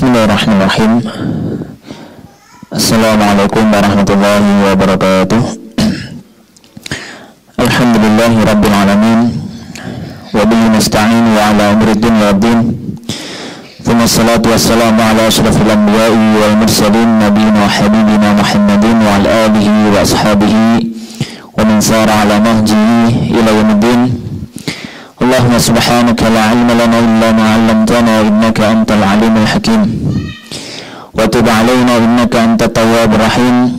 Bismillahirrahmanirrahim. Assalamualaikum warahmatullahi wabarakatuh. Alhamdulillahi rabbil alamin. Wa bihi nasta'in wa ala umri dunya waddin. Thumma salatu wassalamu ala ashrafil anbiya'i wal mursalin nabiyina wa habibina Muhammadin wa ala alihi wa ashabihi wa man sara ala nahjihi ila yaumiddin. Allahumma subhanaka la ilma lana illa ma 'allamtana innaka antal alimul hakim. Wa tub 'alaina innaka antat tawwabur rahim.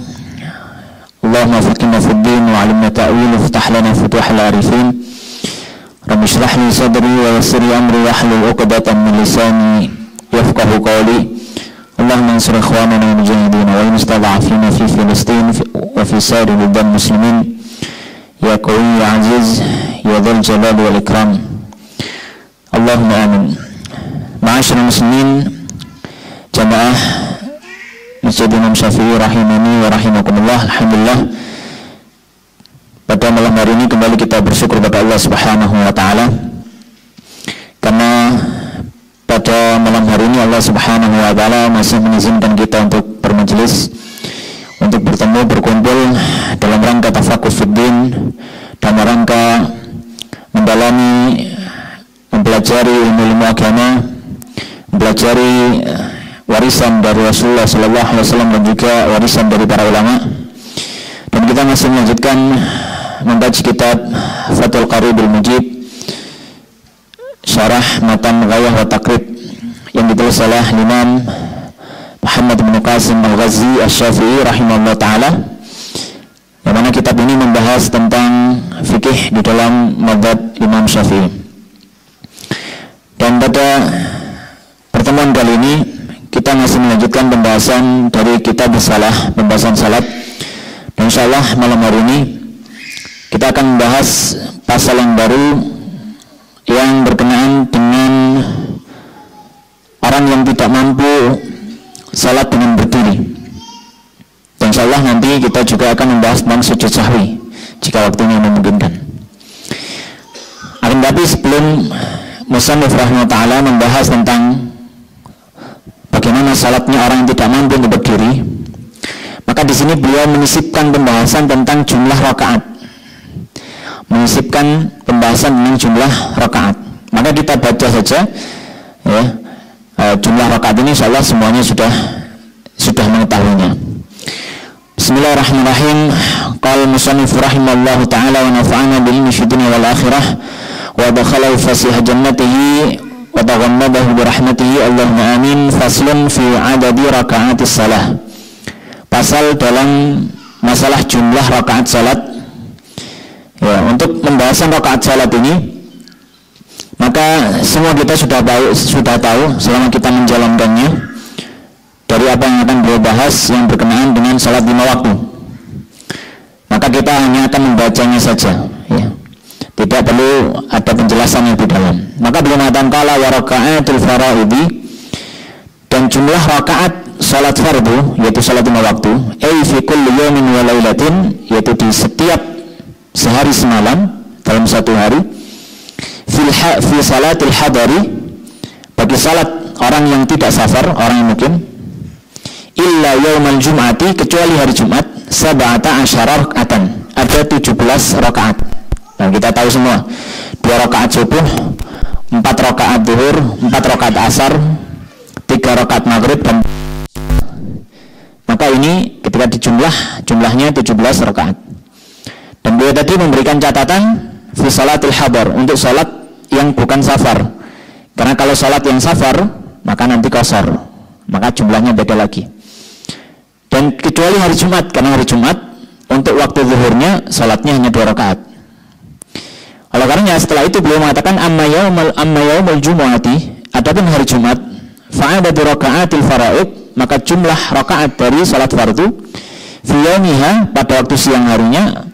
Allahumma faqihna fid din wa 'allimna ta'wil wa iftah lana futuhal arifin. Rabbi shrah li sadri wa yassir li amri wahlul 'uqdatam min lisani yafqahu qawli. Allahumma ansur ikhwanana al-mujahidin wal mustada'afina fi Filistin wa fi sa'iri biladil muslimin. Ya Qawi ya Aziz ya Dzal Jalali wal Ikram. Allahumma amin. Ma'asyiral muslimin, jamaah Masjid Imam Syafi'i rahimani wa rahimakumullah. Alhamdulillah, pada malam hari ini kembali kita bersyukur kepada Allah Subhanahu wa taala karena pada malam hari ini Allah Subhanahu wa taala masih mengizinkan kita untuk bermajelis, untuk bertemu, berkumpul dalam rangka tafaqquh fiddin, dalam rangka mendalami, mempelajari ilmu agama, mempelajari warisan dari Rasulullah sallallahu alaihi wasallam dan juga warisan dari para ulama. Dan kita masih melanjutkan membaca kitab Fathul Qaribul Mujib, syarah matan Ghayah wa Taqrib yang ditulis oleh Imam Muhammad bin Qasim Al-Ghazi Asy-Syafi'i rahimahullah ta'ala, yang mana kitab ini membahas tentang fikih di dalam mazhab Imam Syafi'i. Dan pada pertemuan kali ini kita masih melanjutkan pembahasan dari kitab Salah, pembahasan salat. Dan insyaallah malam hari ini kita akan membahas pasal yang baru yang berkenaan dengan orang yang tidak mampu salat dengan berdiri. Dan insyaallah nanti kita juga akan membahas tentang sujud sahwi jika waktunya memungkinkan. Akan tapi sebelum musannif rahimahullah ta'ala membahas tentang bagaimana salatnya orang yang tidak mampu untuk berdiri, maka di sini beliau menyisipkan pembahasan tentang jumlah rakaat. Menyisipkan pembahasan tentang jumlah rakaat. Maka kita baca saja ya. Jumlah rakaat ini insyaallah semuanya sudah mengetahuinya. Bismillahirrahmanirrahim. Qala musannif rahimallahu ta'ala wa nafa'ana bil ilmi fid dunya wal akhirah wa dakhala fasiha jannatihi wa taghammadahu bi rahmatihi Allahumma amin. Faslun fi adadi raka'atis salah. Pasal dalam masalah jumlah rakaat salat. Ya, untuk pembahasan rakaat salat ini, maka semua kita sudah tahu selama kita menjalankannya dari apa yang akan beliau bahas yang berkenaan dengan salat 5 waktu. Maka kita hanya akan membacanya saja, ya. Tidak perlu ada penjelasan yang di dalam. Maka beliau mengatakan qala wa raka'atul faraidi, dan jumlah rakaat salat fardu yaitu salat 5 waktu, ai fi kulli yawmin wa lailatin, yaitu di setiap sehari semalam dalam satu hari, fi salatil hadari, bagi salat orang yang tidak safar, orang yang mukim, illa yaumal jum'ati, kecuali hari Jumat, sab'ata asyara raka'atan, ada 17 rakaat. Nah, kita tahu semua 2 rakaat subuh, 4 rakaat zuhur, 4 rakaat asar, 3 rakaat maghrib, dan maka ini ketika jumlahnya 17 rakaat. Dan beliau tadi memberikan catatan fi salatil hadar, untuk salat yang bukan safar. Karena kalau salat yang safar maka nanti qashar, maka jumlahnya beda lagi. Dan kecuali hari Jumat, karena hari Jumat untuk waktu zuhurnya salatnya hanya 2 rakaat. Oleh karenanya setelah itu beliau mengatakan amma yaumul jumu'ati, adapun hari Jumat, fa'adadu raka'atil faraid, maka jumlah rakaat dari salat fardu fi yaumiha, pada waktu siang harinya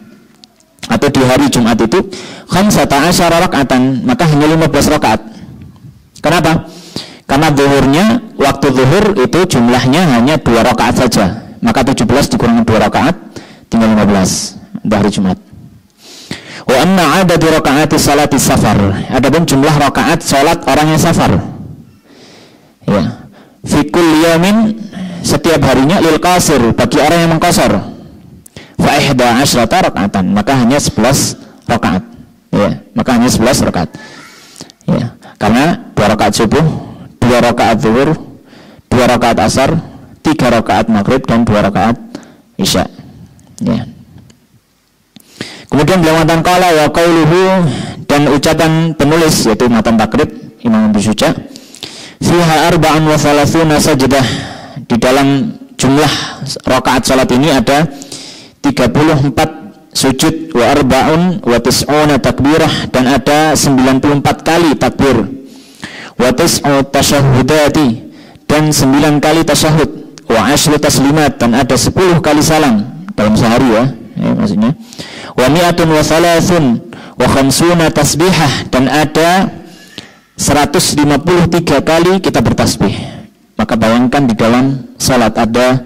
atau di hari Jumat itu, khamsata asyara raka'atan, maka hanya 15 rakaat. Kenapa? Karena zuhurnya, waktu zuhur itu jumlahnya hanya 2 rakaat saja, maka 17 dikurangi 2 rakaat tinggal 15 di hari Jumat. Wa anna adadu rakaati salati safar, adapun jumlah rakaat salat orang yang safar, ya, fi kulli yaumin, setiap harinya, lil qasir, bagi orang yang mengqasar, fa ihda asyrata rakaatan, maka hanya 11 rakaat. Ya, maka hanya 11 rakaat. Ya, karena 2 rakaat subuh, 2 rakaat zuhur, 2 rakaat asar, 3 rakaat maghrib dan 2 rakaat isya. Ya. Kemudian beliau mengatakan qala wa qauluhu, dan ucapan penulis yaitu matan takrib Imam Abu Syuja, fiha arba'un wa thalathuna sajdah, di dalam jumlah rakaat salat ini ada 34 sujud, wa arba'un wa tis'una takbirah, dan ada 94 kali takbir, wa tis'u tasyahudati, dan 9 kali tasyahud, wa asyru taslimat, dan ada 10 kali salam dalam sehari ya maksudnya, wa mi'atun wa thalathun wa khamsuna tasbihah, dan ada 153 kali kita bertasbih. Maka bayangkan di dalam salat ada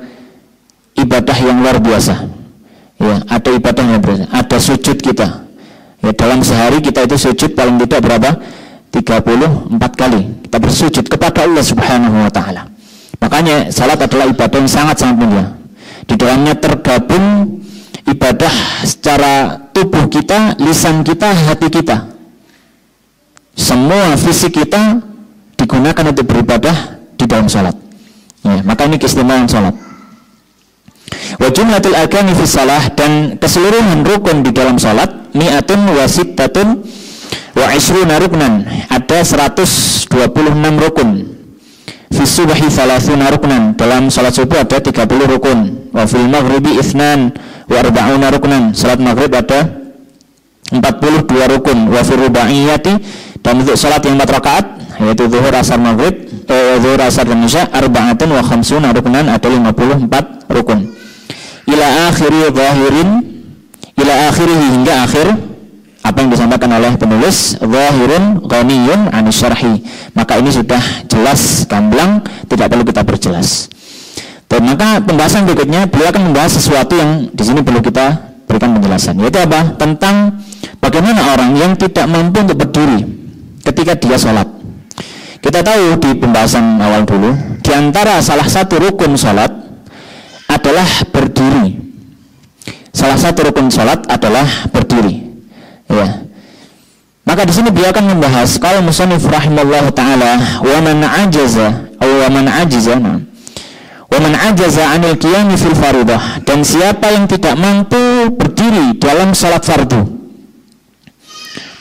ibadah yang luar biasa. Ya, ada ibadah yang luar biasa. Ada sujud kita. Ya, dalam sehari kita itu sujud paling tidak berapa? 34 kali. Kita bersujud kepada Allah Subhanahu wa taala. Makanya salat adalah ibadah yang sangat-sangat mulia. Di dalamnya tergabung ibadah secara tubuh kita, lisan kita, hati kita. Semua fisik kita digunakan untuk beribadah di dalam salat. Ya, maka ini keistimewaan salat. Wa jumlatul arkani fi shalah, dan keseluruhan rukun di dalam salat, mi'atun wa sittatun wa isruna ruknan, ada 126 rukun. Fi subhi 30 ruknan, dalam salat subuh ada 30 rukun. Wa fil maghribi itsnan wa arba'una ruknan, salat maghrib ada 42 rukun. Wa fil rubaiyati, dan untuk salat yang 4 rakaat yaitu zuhur, asar, maghrib, zuhur, asar dan isya, arba'atun wa khamsuna ruknan, ada 54 rukun. Ila akhiri zahirin, ila akhirihi, hingga akhir apa yang disampaikan oleh penulis, zahirun ghaniyun an syarhi, maka ini sudah jelas gamblang, tidak perlu kita perjelas. Dan maka pembahasan berikutnya beliau akan membahas sesuatu yang di sini perlu kita berikan penjelasan, yaitu apa? Tentang bagaimana orang yang tidak mampu untuk berdiri ketika dia sholat. Kita tahu di pembahasan awal dulu, di antara salah satu rukun sholat adalah berdiri. Salah satu rukun sholat adalah berdiri. Ya. Maka di sini beliau akan membahas kalau musannif rahimallahu taala, wa man ajaza wa man ajaza 'anil qiyami fil fardhah, dan siapa yang tidak mampu berdiri dalam salat fardu.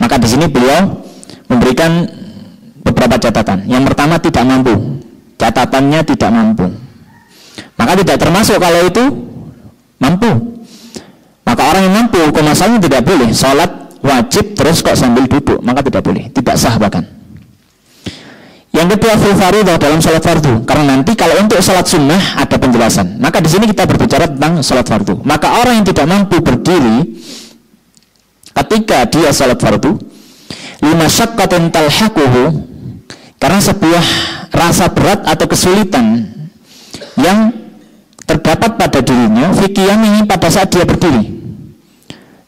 Maka di sini beliau memberikan beberapa catatan. Yang pertama, tidak mampu. Catatannya tidak mampu. Maka tidak termasuk kalau itu mampu. Maka orang yang mampu, hukum asalnya tidak boleh salat wajib terus kok sambil duduk, maka tidak boleh, tidak sah bahkan. Yang kedua, fil fardhah, dalam salat fardu. Karena nanti kalau untuk salat sunnah ada penjelasan. Maka di sini kita berbicara tentang salat fardu. Maka orang yang tidak mampu berdiri ketika dia salat fardu, lima syaqqatin talhaquhu, karena sebuah rasa berat atau kesulitan yang terdapat pada dirinya, fi qiyamihi, pada saat dia berdiri.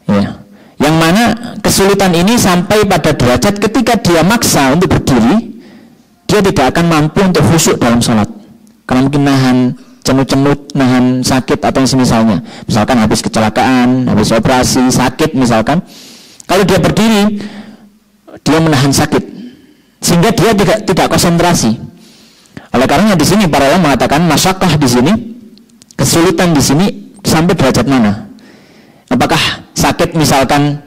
Ya. Yang mana kesulitan ini sampai pada derajat ketika dia maksa untuk berdiri, dia tidak akan mampu untuk khusyuk dalam salat. Karena mungkin nahan cenut-cenut, nahan sakit atau yang semisalnya. Misalkan habis kecelakaan, habis operasi, sakit misalkan. Kalau dia berdiri, dia menahan sakit, sehingga dia tidak konsentrasi. Oleh karena di sini para ulama mengatakan masyaqqah di sini, kesulitan di sini sampai derajat mana? Apakah sakit misalkan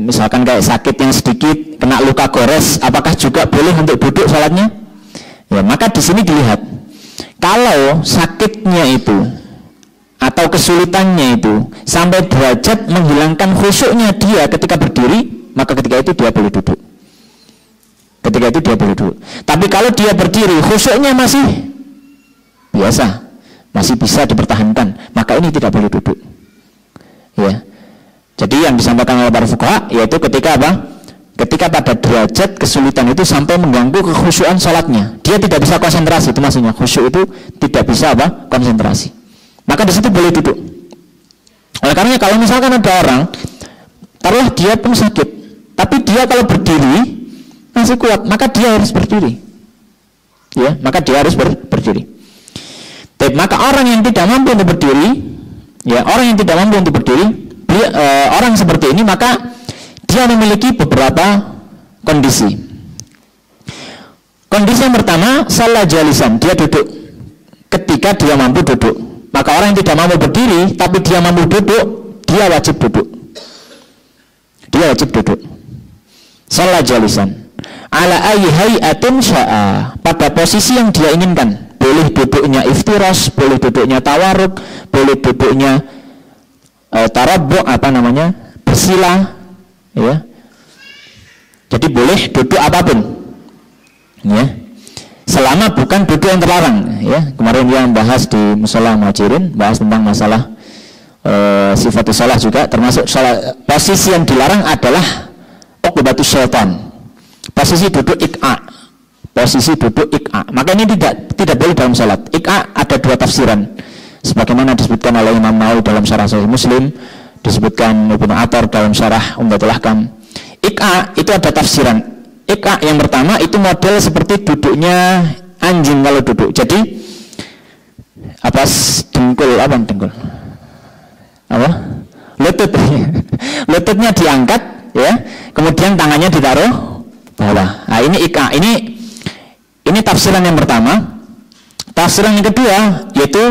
misalkan kayak sakit yang sedikit, kena luka gores, apakah juga boleh untuk duduk salatnya? Ya, maka di sini dilihat kalau sakitnya itu atau kesulitannya itu sampai derajat menghilangkan khusyuknya dia ketika berdiri, maka ketika itu dia boleh duduk. Ketika itu dia boleh duduk. Tapi kalau dia berdiri, khusyuknya masih biasa, masih bisa dipertahankan, maka ini tidak boleh duduk. Ya. Jadi yang disampaikan oleh para fuqaha yaitu ketika apa? Ketika pada derajat kesulitan itu sampai mengganggu kekhusyuan salatnya, dia tidak bisa konsentrasi, itu maksudnya khusyuk itu tidak bisa apa? Konsentrasi. Maka di situ boleh duduk. Oleh karena kalau misalkan ada orang, taruhlah dia pun sakit, tapi dia kalau berdiri masih kuat, maka dia harus berdiri. Ya, maka dia harus berdiri. Tapi maka orang yang tidak mampu untuk berdiri, ya, orang yang tidak mampu untuk berdiri, orang seperti ini maka dia memiliki beberapa kondisi. Kondisi yang pertama, salah jalisan, dia duduk. Ketika dia mampu duduk, maka orang yang tidak mampu berdiri tapi dia mampu duduk, dia wajib duduk. Dia wajib duduk. Salah jalisan. Ala ayyi hay'atin sya'a, pada posisi yang dia inginkan. Boleh duduknya iftiras, boleh duduknya tawarruk, boleh duduknya tarabbu', bersila, ya. Jadi boleh duduk apapun, ya, selama bukan duduk yang terlarang, ya. Kemarin yang bahas di Mushola Muhajirin, bahas tentang masalah sifatus shalah juga, termasuk shalah, posisi yang dilarang adalah uqbatus syaitan, posisi duduk ik'a, posisi duduk ik'a. Maka ini tidak boleh dalam salat. Ik'a ada dua tafsiran, sebagaimana disebutkan oleh Imam Nawawi dalam Syarah Sahih Muslim, disebutkan Ibnu Attar dalam Syarah Umdatul Ahkam. Ik'a itu ada tafsiran. Ik'a yang pertama itu model seperti duduknya anjing kalau duduk. Jadi dengkul lututnya diangkat, ya, kemudian tangannya ditaruh bawah. Nah, ini ik'a. Ini tafsiran yang pertama. Tafsiran yang kedua yaitu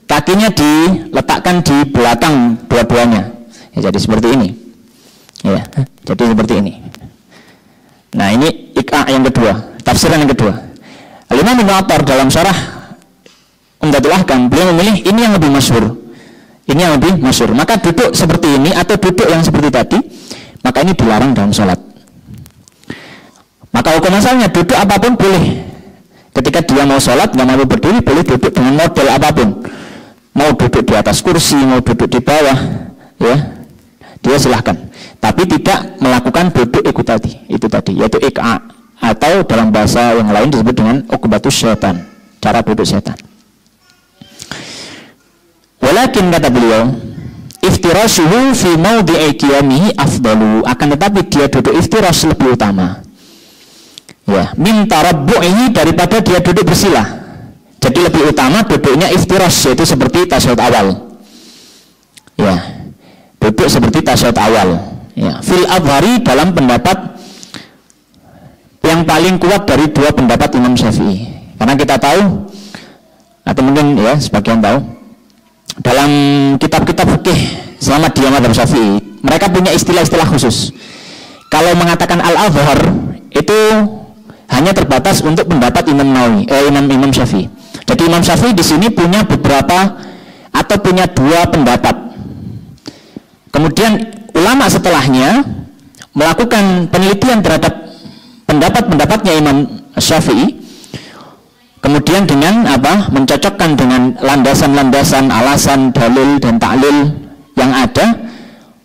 kakinya diletakkan di belakang dua-duanya, ya, jadi seperti ini, ya, jadi seperti ini. Nah, ini ik'a yang kedua, tafsiran yang kedua. Imam Ibnu Attar dalam Syarah Umdatul Ahkam, beliau memilih ini yang lebih masyhur. Ini yang lebih masyhur. Maka duduk seperti ini atau duduk yang seperti tadi, maka ini dilarang dalam sholat. Maka hukum asalnya duduk apapun boleh. Ketika dia mau sholat, nggak mau berdiri, boleh duduk dengan model apapun. Mau duduk di atas kursi, mau duduk di bawah, ya, dia silahkan. Tapi tidak melakukan duduk itu tadi, yaitu ik'a, atau dalam bahasa yang lain disebut dengan uqbatus syaitan, cara duduk setan. Walakin kata beliau, iftirashuhu fi mawdi'i qiyamihi afdalu, akan tetapi dia duduk iftiras lebih utama, ya, min tarabbu'ihi, daripada dia duduk bersila. Jadi lebih utama duduknya iftiras, yaitu seperti tasyahud awal, ya, duduk seperti tasyahud awal, ya. Fil adhari, dalam pendapat yang paling kuat dari dua pendapat Imam Syafi'i. Karena kita tahu, atau mungkin ya sebagian tahu, dalam kitab-kitab fikih selama dia mazhab Syafi'i, mereka punya istilah-istilah khusus. Kalau mengatakan al-adhar itu hanya terbatas untuk pendapat Imam Nawawi, Imam Syafi'i. Jadi Imam Syafi'i di sini punya beberapa atau punya dua pendapat. Kemudian ulama setelahnya melakukan penelitian terhadap pendapat-pendapatnya Imam Syafi'i. Kemudian dengan mencocokkan dengan landasan-landasan, alasan, dalil dan ta'lil yang ada,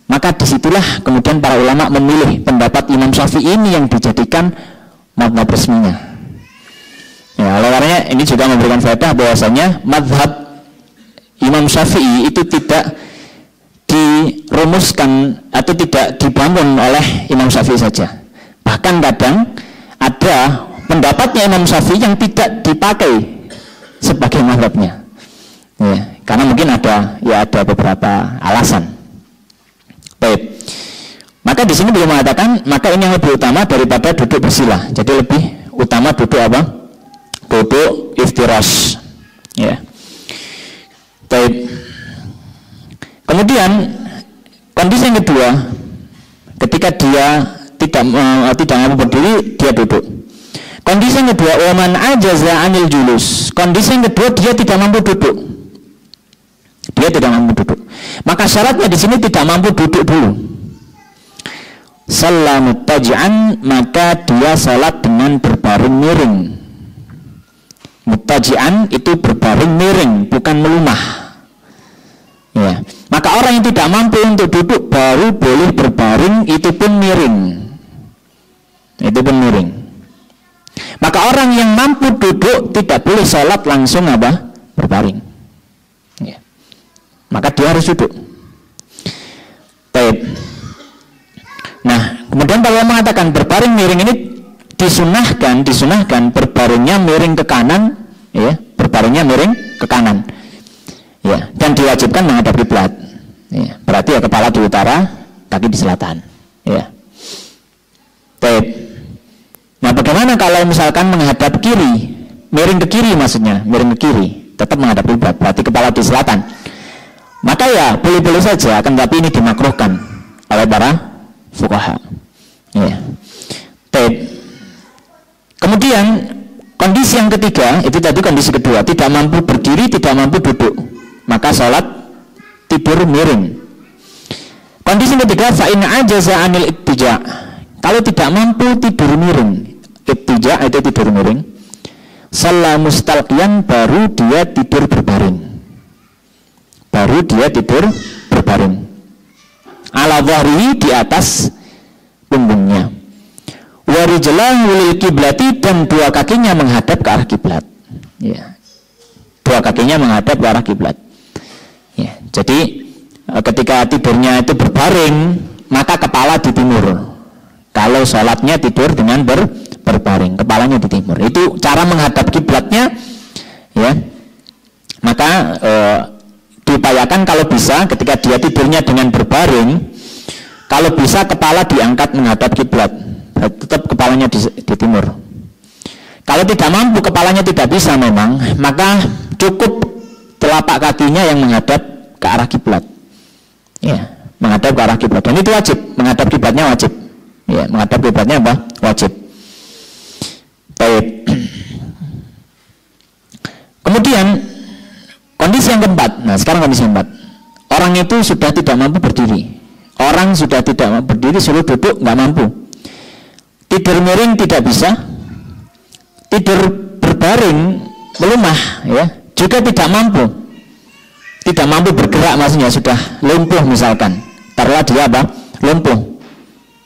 maka disitulah kemudian para ulama memilih pendapat Imam Syafi'i ini yang dijadikan mazhab resminya. Ya, oleh karenanya ini juga memberikan faedah bahwasanya mazhab Imam Syafi'i itu tidak dirumuskan atau tidak dibangun oleh Imam Syafi'i saja. Bahkan kadang ada pendapatnya Imam Syafi'i yang tidak dipakai sebagai mazhabnya, ya, karena mungkin ada beberapa alasan. Baik, maka di sini beliau mengatakan maka ini yang lebih utama daripada duduk bersila. Jadi lebih utama duduk duduk iftiras, ya. Baik. Kemudian kondisi yang kedua, ketika dia tidak mampu berdiri, dia duduk. Kondisi yang kedua, waman ajaza anil julus. Kondisi yang kedua, dia tidak mampu duduk. Dia tidak mampu duduk. Maka syaratnya di sini tidak mampu duduk dulu. Shalla muttaji'an, maka dia salat dengan berbaring miring. Muttaji'an itu berbaring miring, bukan melumah. Ya. Maka orang yang tidak mampu untuk duduk baru boleh berbaring, itu pun miring. Itu pun miring. Maka orang yang mampu duduk tidak boleh sholat langsung berbaring, ya. Maka dia harus duduk. Baik. Nah, kemudian kalau mengatakan berbaring miring ini disunahkan berbaringnya miring ke kanan, ya, berbaringnya miring ke kanan, ya, dan diwajibkan menghadap kiblat, ya, berarti ya kepala di utara, kaki di selatan, ya. Baik. Nah, bagaimana kalau misalkan menghadap kiri, miring ke kiri maksudnya, miring ke kiri, tetap menghadap kiblat, berarti kepala di selatan. Maka ya boleh-boleh saja, akan tapi ini dimakruhkan oleh para fuqaha. Ya. Kemudian kondisi yang ketiga, itu tadi kondisi kedua, tidak mampu berdiri, tidak mampu duduk, maka sholat tidur miring. Kondisi ketiga, fa in ajaza anil ittija', kalau tidak mampu tidur miring, ittija' itu tidur miring, shalla mustalqiyan, baru dia tidur berbaring. Baru dia tidur berbaring. Ala dhahrihi, di atas punggungnya. Wa rijlahu lil kiblati, dan dua kakinya menghadap ke arah kiblat. Ya. Dua kakinya menghadap ke arah kiblat. Ya. Jadi ketika tidurnya itu berbaring, maka kepala di timur. Kalau sholatnya tidur dengan berbaring, kepalanya di timur. Itu cara menghadap kiblatnya, ya. Maka diupayakan kalau bisa ketika dia tidurnya dengan berbaring, kalau bisa kepala diangkat menghadap kiblat, tetap kepalanya di timur. Kalau tidak mampu, kepalanya tidak bisa memang, maka cukup telapak kakinya yang menghadap ke arah kiblat. Ya, menghadap ke arah kiblat. Dan itu wajib, menghadap kiblatnya wajib. Ya, menghadap kiblatnya apa? Wajib. Baik. Kemudian kondisi yang keempat. Nah, sekarang kondisi yang keempat. Orang itu sudah tidak mampu berdiri. Orang sudah tidak mampu berdiri, suruh duduk nggak mampu. Tidur miring tidak bisa. Tidur berbaring melemah, ya, juga tidak mampu. Tidak mampu bergerak, maksudnya sudah lumpuh misalkan. Taruhlah dia apa? Lumpuh.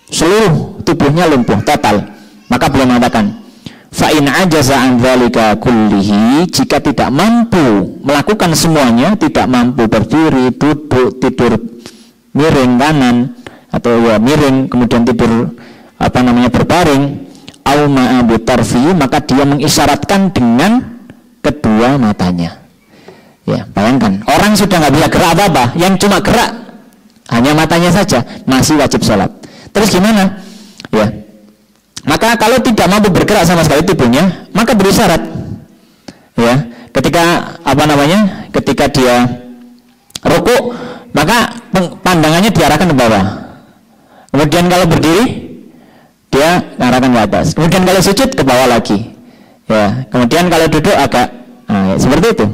Seluruh tubuhnya lumpuh total. Maka beliau mengatakan, fa in ajaza an dzalika kullihi, jika tidak mampu melakukan semuanya, tidak mampu berdiri, duduk, tidur miring kanan atau ya miring, kemudian tidur berbaring, au ma'a bitarfi, maka dia mengisyaratkan dengan kedua matanya. Ya, bayangkan, orang sudah nggak bisa gerak apa-apa, yang cuma gerak hanya matanya saja, masih wajib sholat. Terus gimana? Ya, maka kalau tidak mampu bergerak sama sekali tubuhnya, maka berisyarat. Ya, ketika ketika dia rukuk, maka pandangannya diarahkan ke bawah. Kemudian kalau berdiri, dia mengarahkan ke atas. Kemudian kalau sujud, ke bawah lagi. Ya, kemudian kalau duduk agak, ya, seperti itu.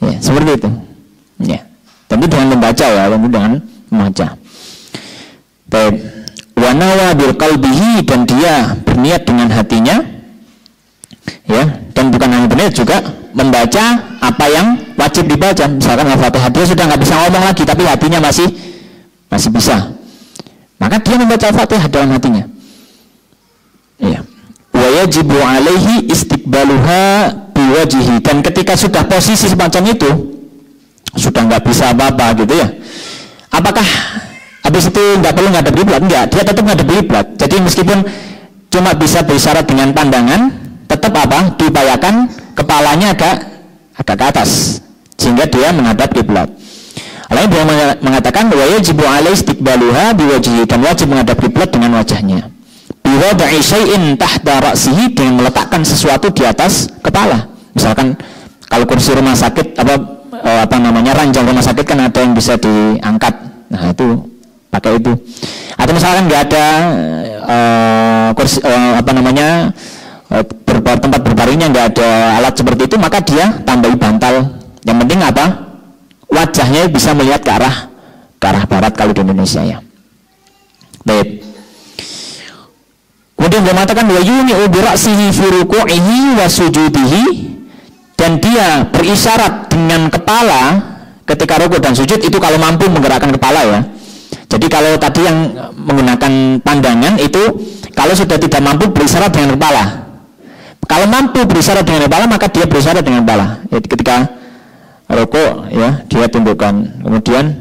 Ya, seperti itu. Ya, tentu dengan membaca ya, tentu dengan membaca. Baik. Wa nawa bil qalbihi, dan dia berniat dengan hatinya, ya, dan bukan hanya berniat, juga membaca apa yang wajib dibaca. Misalkan Al-Fatihah, dia sudah nggak bisa ngomong lagi, tapi hatinya masih bisa, maka dia membaca Al-Fatihah dalam hatinya. Ya. Wa yajibu alaihi istiqbaluha biwajhihi, dan ketika sudah posisi semacam itu, sudah nggak bisa apa-apa gitu ya, apakah habis itu nggak perlu ngadep kiblat? Enggak, dia tetap ngadep kiblat. Jadi meskipun cuma bisa berisyarat dengan pandangan, tetap apa? Diupayakan kepalanya agak ke atas sehingga dia menghadap kiblat. Lain dia mengatakan wa yajibu alaihi istiqbaluha biwajhihi, dan wajib menghadap kiblat dengan wajahnya. Bi wad'i syai'in tahta ra'sihi, dengan meletakkan sesuatu di atas kepala. Misalkan kalau kursi rumah sakit ranjang rumah sakit kan ada yang bisa diangkat. Nah, itu pakai itu. Atau misalkan nggak ada kursi tempat berbaringnya, nggak ada alat seperti itu, maka dia tambahi bantal. Yang penting apa? Wajahnya bisa melihat ke arah barat kalau di Indonesia ya. Baik. Kemudian dia mengatakan wa yumi'u bi ra'sihi fi ruku'ihi wa sujudihi, dan dia berisyarat dengan kepala ketika rukuk dan sujud, itu kalau mampu menggerakkan kepala ya. Jadi kalau tadi yang menggunakan pandangan itu, kalau sudah tidak mampu berisyarat dengan kepala. Kalau mampu berisyarat dengan kepala, maka dia berisyarat dengan kepala. Jadi ketika rukuk ya, dia tundukkan. Kemudian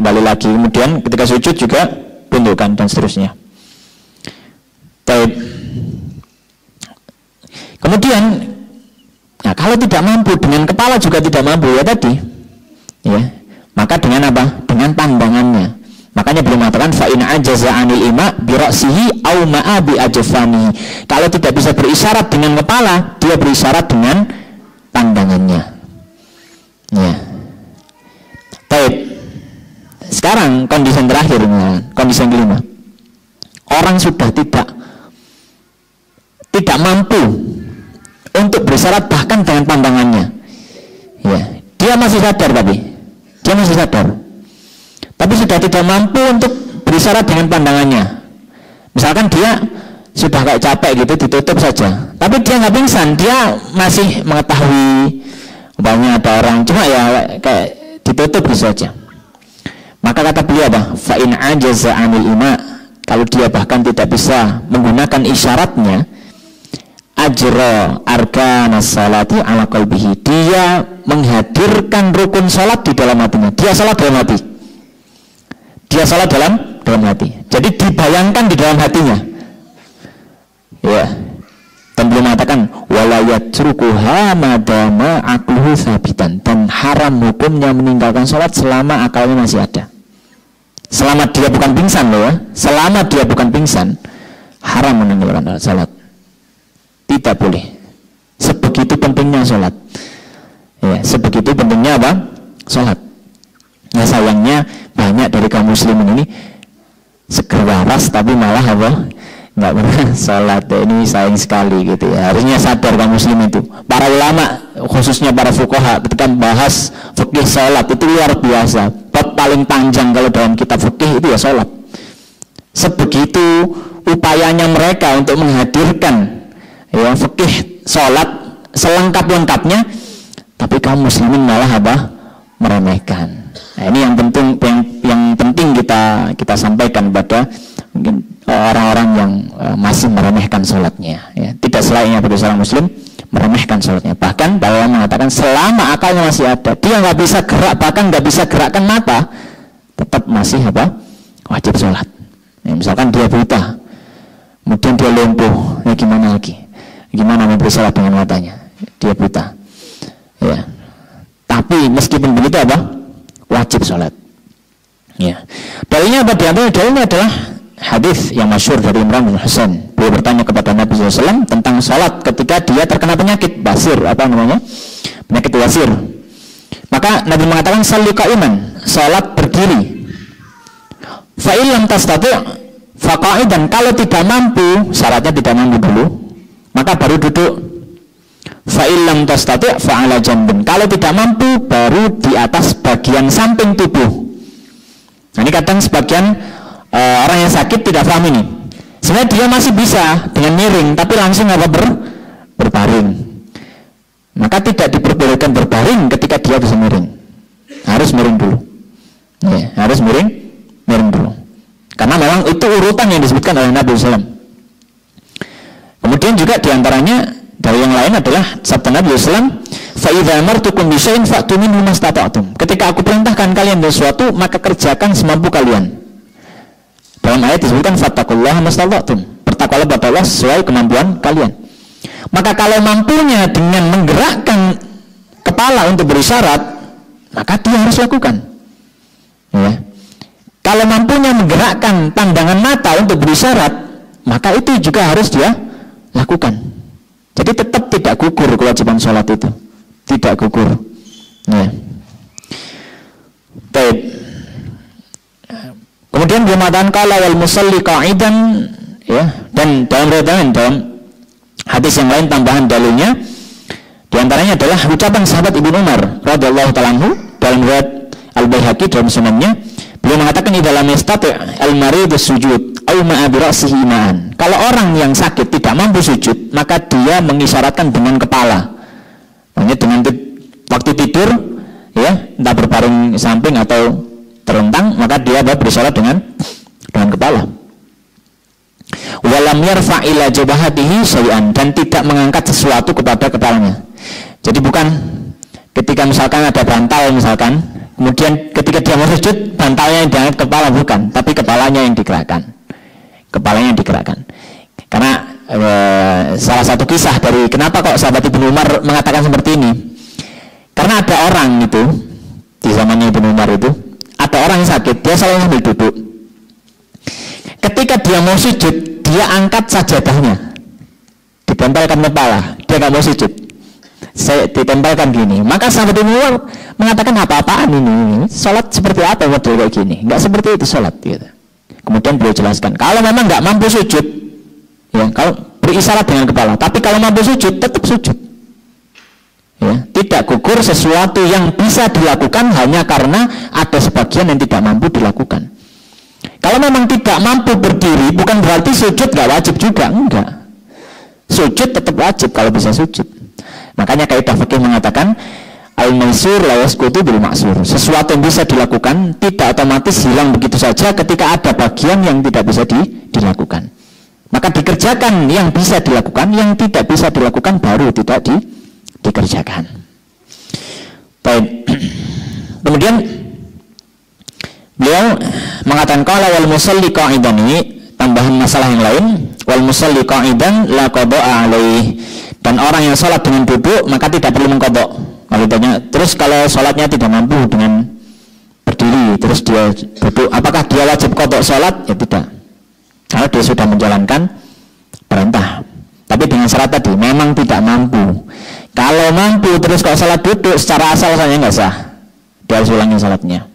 balik lagi. Kemudian ketika sujud juga tundukkan, dan seterusnya. Baik. Kemudian, nah kalau tidak mampu dengan kepala juga tidak mampu ya tadi, ya, maka dengan apa? Dengan pandangannya. Makanya beliau mengatakan fa in ajaza 'anil ima bi ra'sihi aw ma'a bi ajfani. Kalau tidak bisa berisyarat dengan kepala, dia berisyarat dengan pandangannya. Ya. Baik. Sekarang kondisi yang terakhir, kondisi yang kelima. Orang sudah tidak mampu untuk berisyarat bahkan dengan pandangannya. Ya, dia masih sadar dia masih sadar. Tapi sudah tidak mampu untuk berisyarat dengan pandangannya. Misalkan dia sudah kayak capek gitu, ditutup saja. Tapi dia nggak pingsan, dia masih mengetahui umpamanya ada orang, cuma ya kayak ditutup gitu saja. Maka kata beliau apa? Fa in ajaza 'anil ima, kalau dia bahkan tidak bisa menggunakan isyaratnya, ajra arkanas salati ala qalbihi, dia menghadirkan rukun salat di dalam hatinya. Dia salat dalam hati. Dia salat dalam hati. Jadi dibayangkan di dalam hatinya. Ya. Dan beliau mengatakan wala yatrukuha madama aqluhu sabitan, dan haram hukumnya meninggalkan salat selama akalnya masih ada. Selama dia bukan pingsan loh ya. Selama dia bukan pingsan, haram meninggalkan salat. Tidak boleh. Sebegitu pentingnya salat. Ya, sebegitu pentingnya apa? Salat. Nah sayangnya banyak dari kaum muslimin ini seger waras tapi malah apa? Nggak pernah sholat. Ini sayang sekali gitu ya. Harusnya sadar kaum muslim itu. Para ulama khususnya para fuqaha ketika membahas fikih sholat itu luar biasa. Bab paling panjang kalau dalam kitab fikih itu ya sholat. Sebegitu upayanya mereka untuk menghadirkan ya fikih sholat selengkap-lengkapnya, tapi kaum muslimin malah apa? Meremehkan. Nah, ini yang penting kita sampaikan pada mungkin orang-orang yang masih meremehkan sholatnya. Ya. Tidak selainnya bagi seorang muslim meremehkan sholatnya. Bahkan bahwa mengatakan selama akalnya masih ada, dia nggak bisa gerak, bahkan nggak bisa gerakkan mata, tetap masih apa? Wajib sholat. Ya, misalkan dia buta, kemudian dia lumpuh, ya gimana lagi? Gimana memberi sholat dengan matanya? Dia buta. Ya. Tapi meskipun begitu apa? Wajib sholat. Ya. Dalilnya apa? Dalilnya adalah hadis yang masyhur dari Imran bin Husain. Beliau bertanya kepada Nabi SAW tentang sholat ketika dia terkena penyakit basir, penyakit basir. Maka Nabi mengatakan sholli qa'iman, sholat berdiri. Fa in lam tastati' fa qa'idan, kalau tidak mampu, syaratnya tidak mampu dulu, maka baru duduk. Fa in lam tastati' fa 'ala jambin, kalau tidak mampu baru di atas bagian samping tubuh. Nah, ini kadang sebagian orang yang sakit tidak paham ini. Sebenarnya dia masih bisa dengan miring, tapi langsung berbaring. Maka tidak diperbolehkan berbaring ketika dia bisa miring. Harus miring dulu. Ya, harus miring dulu. Karena memang itu urutan yang disebutkan oleh Nabi SAW. Kemudian juga diantaranya dari yang lain adalah sabda Nabi SAW, fa idza amartukum bi syai'in fa'tu minhu mastata'tum. Ketika aku perintahkan kalian sesuatu, maka kerjakan semampu kalian. Dalam ayat disebutkan fattaqullaha mastata'tum. Bertakwalah kepada Allah sesuai kemampuan kalian. Maka kalau mampunya dengan menggerakkan kepala untuk berisyarat, maka dia harus lakukan. Ya. Kalau mampunya menggerakkan pandangan mata untuk berisyarat, maka itu juga harus dia lakukan. Jadi tetap tidak gugur kewajiban sholat itu, tidak gugur. Ya. Baik. Kemudian dia mengatakan qala wal musalli qa'idan, ya, dan dalam hadis yang lain tambahan dalilnya di antaranya adalah ucapan sahabat Ibnu Umar radhiyallahu ta'ala anhu dalam riwayat Al-Baihaqi dalam sunannya. Beliau mengatakan dalam istati' al-marid sujud au ma'a bi ra'sihi ma'an. Kalau orang yang sakit tidak mampu sujud, maka dia mengisyaratkan dengan kepala. Maksudnya dengan waktu tidur, ya, entah berbaring samping atau terlentang, maka dia berisyarat dengan kepala. Walam yarfa' ila jabhatihi syai'an, dan tidak mengangkat sesuatu kepada kepalanya. Jadi bukan ketika misalkan ada bantal misalkan, kemudian ketika dia mau sujud, bantalnya yang diangkat kepala, bukan, tapi kepalanya yang digerakkan. Kepalanya yang digerakkan. Karena salah satu kisah dari kenapa kok sahabat Ibnu Umar mengatakan seperti ini, karena ada orang itu di zamannya Ibnu Umar itu, ada orang yang sakit, dia selalu sambil duduk. Ketika dia mau sujud, dia angkat sajadahnya, ditempelkan kepala, dia nggak mau sujud, saya ditempelkan gini. Maka sahabat Ibnu Umar mengatakan, apa-apaan ini, sholat seperti apa model kayak gini? Nggak seperti itu sholat gitu. Kemudian beliau jelaskan, kalau memang nggak mampu sujud, ya, kalau berisyarat dengan kepala, tapi kalau mampu sujud, tetap sujud. Ya, tidak gugur sesuatu yang bisa dilakukan hanya karena ada sebagian yang tidak mampu dilakukan. Kalau memang tidak mampu berdiri, bukan berarti sujud nggak wajib juga, enggak. Sujud tetap wajib kalau bisa sujud. Makanya kaidah fikih mengatakan al-maisur la yasqutu bil ma'sur. Sesuatu yang bisa dilakukan tidak otomatis hilang begitu saja ketika ada bagian yang tidak bisa dilakukan. Maka dikerjakan yang bisa dilakukan, yang tidak bisa dilakukan baru tidak dikerjakan. Baik. Kemudian beliau mengatakan qala wal musalli qa'idan, ini tambahan masalah yang lain. Wal musalli qa'idan la qada'a alaih. Dan orang yang sholat dengan duduk maka tidak perlu mengqadha. Kalau ditanya, terus kalau sholatnya tidak mampu dengan berdiri, terus dia duduk, apakah dia wajib qadha sholat? Ya tidak. Kalau dia sudah menjalankan perintah. Tapi dengan syarat tadi, memang tidak mampu. Kalau mampu terus kalau sholat duduk, secara asal saja nggak sah. Dia harus ulangi sholatnya.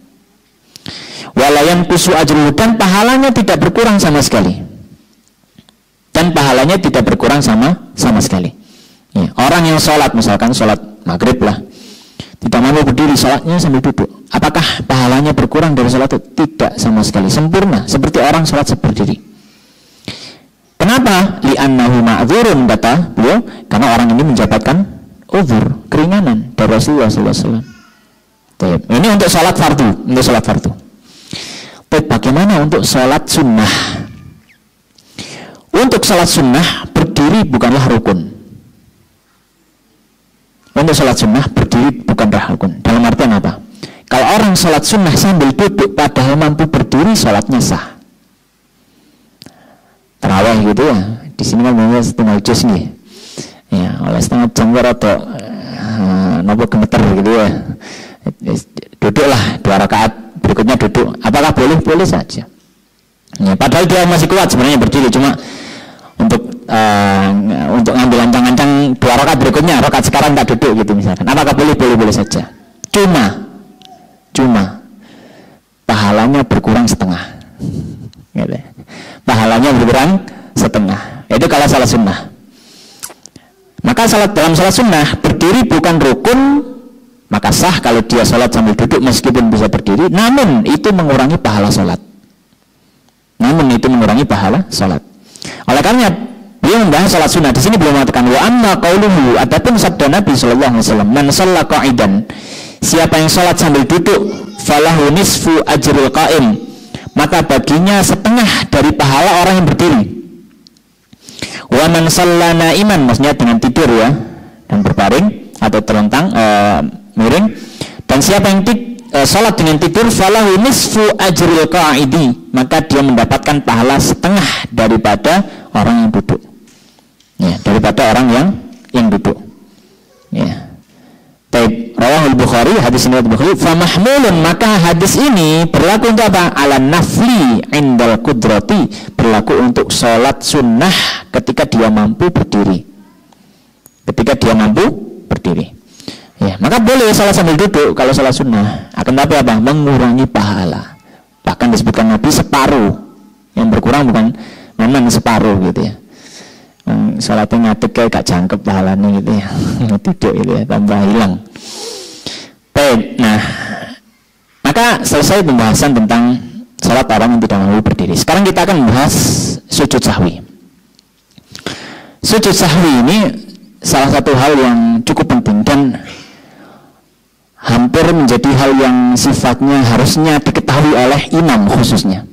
Walayan kusu ajruhu, dan pahalanya tidak berkurang sama sekali. Dan pahalanya tidak berkurang sama sekali. Ya, orang yang sholat, misalkan sholat maghrib lah, tidak mampu berdiri, sholatnya sambil duduk, apakah pahalanya berkurang dari sholat itu? Tidak sama sekali, sempurna seperti orang sholat berdiri. Kenapa? Li'annahu ma'dzurun, kata beliau, karena orang ini mendapatkan uzur, keringanan dari Rasulullah SAW. Ini untuk sholat fardu, untuk sholat fardu. Tapi bagaimana untuk sholat sunnah? Untuk sholat sunnah berdiri bukanlah rukun. Untuk sholat sunnah berdiri bukanlah rukun. Dalam artian apa? Kalau orang sholat sunnah sambil duduk padahal mampu berdiri, sholatnya sah. Terawih gitu ya. Di sini kan namanya setengah juz nih. Ya, oleh setengah jam atau nopo gemeter gitu ya. Duduklah 2 rakaat, berikutnya duduk. Apakah boleh? Boleh saja. Ya, padahal dia masih kuat sebenarnya berdiri, cuma untuk ngambil ancang-ancang 2 rakaat berikutnya, rakaat sekarang tak duduk gitu misalkan. Apakah boleh? Boleh saja. Cuma pahalanya berkurang setengah. Gitu. Pahalanya berkurang setengah. Itu kalau salat sunnah. Maka dalam salat sunnah berdiri bukan rukun, maka sah kalau dia salat sambil duduk meskipun bisa berdiri, namun itu mengurangi pahala salat. Oleh karena beliau membahas salat sunnah di sini, beliau mengatakan wa amma qauluhu, adapun sabda Nabi sallallahu alaihi wasallam, man shalla qa'idan, siapa yang salat sambil duduk, falahu nisfu ajril qa'im, maka baginya setengah dari pahala orang yang berdiri. Wa man shalla na'iman, maksudnya dengan tidur ya, dan berbaring atau terlentang miring, dan siapa yang salat dengan tidur, falahu nisfu ajril qa'idi, maka dia mendapatkan pahala setengah daripada orang yang duduk. Ya, daripada orang yang duduk. Ya. Baik, rawahul Bukhari, hadis ini Bukhari, fa mahmulun, maka hadis ini berlaku untuk apa? Ala nafli indal qudrati, berlaku untuk salat sunnah ketika dia mampu berdiri. Ya, maka boleh salat sambil duduk kalau salat sunnah. Akan tapi apa? Mengurangi pahala. Bahkan disebutkan Nabi separuh. Yang berkurang bukan memang separuh gitu ya. Salatnya ngadeg kayak gak jangkep pahalanya gitu ya. Duduk gitu ya, tambah hilang. Baik, nah maka selesai pembahasan tentang salat orang yang tidak mampu berdiri. Sekarang kita akan membahas sujud sahwi. Sujud sahwi ini salah satu hal yang cukup penting dan hampir menjadi hal yang sifatnya harusnya diketahui oleh imam khususnya.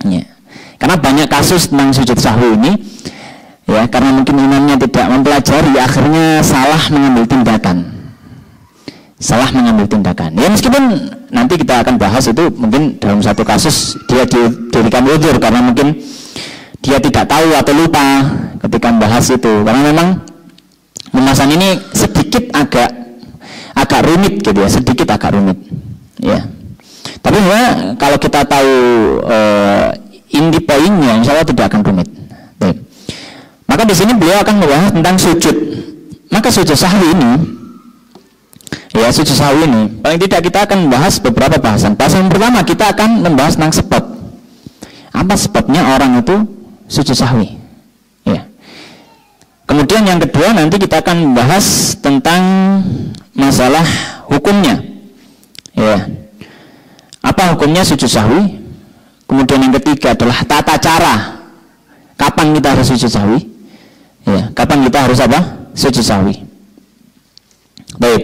Ya. Karena banyak kasus tentang sujud sahwi ini, ya, karena mungkin imamnya tidak mempelajari, akhirnya salah mengambil tindakan. Ya, meskipun nanti kita akan bahas itu, mungkin dalam satu kasus dia diberikan uzur karena mungkin dia tidak tahu atau lupa ketika membahas itu, karena memang pembahasan ini sedikit agak rumit gitu ya, sedikit agak rumit ya. Tapi ya, kalau kita tahu inti poinnya, insya Allah tidak akan rumit. Baik. Maka di sini beliau akan membahas tentang sujud. Maka sujud sahwi ini, ya sujud sahwi ini, paling tidak kita akan membahas beberapa bahasan. Bahasan yang pertama kita akan membahas tentang sebab. Apa sebabnya orang itu sujud sahwi? Ya. Kemudian yang kedua nanti kita akan membahas tentang masalah hukumnya. Ya. Apa hukumnya sujud sahwi? Kemudian yang ketiga adalah tata cara. Kapan kita harus sujud sahwi? Ya, kapan kita harus apa? Sujud sahwi. Baik.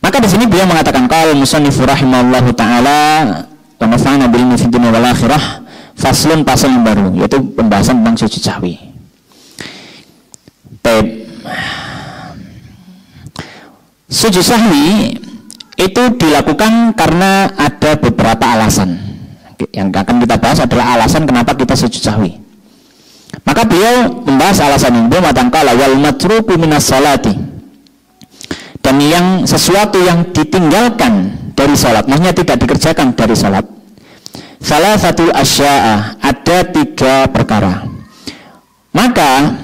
Maka di sini beliau mengatakan qala musannif rahimahullahu taala wa nafa'ana bil ilmi fid dunya wal akhirah, faslun, pasal yang baru, yaitu pembahasan tentang sujud sahwi. Baik. Sujud sahwi itu dilakukan karena ada beberapa alasan. Yang akan kita bahas adalah alasan kenapa kita sujud sahwi. Maka beliau membahas alasan ini. Beliau mengatakan qala wal matruku minas salati, dan yang sesuatu yang ditinggalkan dari salat, maksudnya tidak dikerjakan dari salat, salah satu asya'a, ada 3 perkara. Maka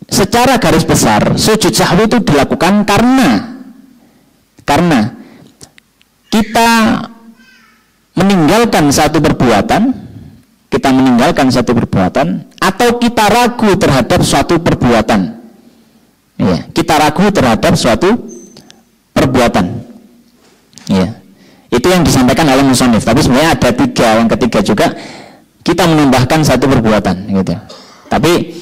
secara garis besar sujud sahwi itu dilakukan karena kita meninggalkan satu perbuatan, atau kita ragu terhadap suatu perbuatan. Ya, kita ragu terhadap suatu perbuatan. Ya, itu yang disampaikan oleh musannif. Tapi sebenarnya ada 3, yang ketiga juga kita menambahkan satu perbuatan, gitu. Tapi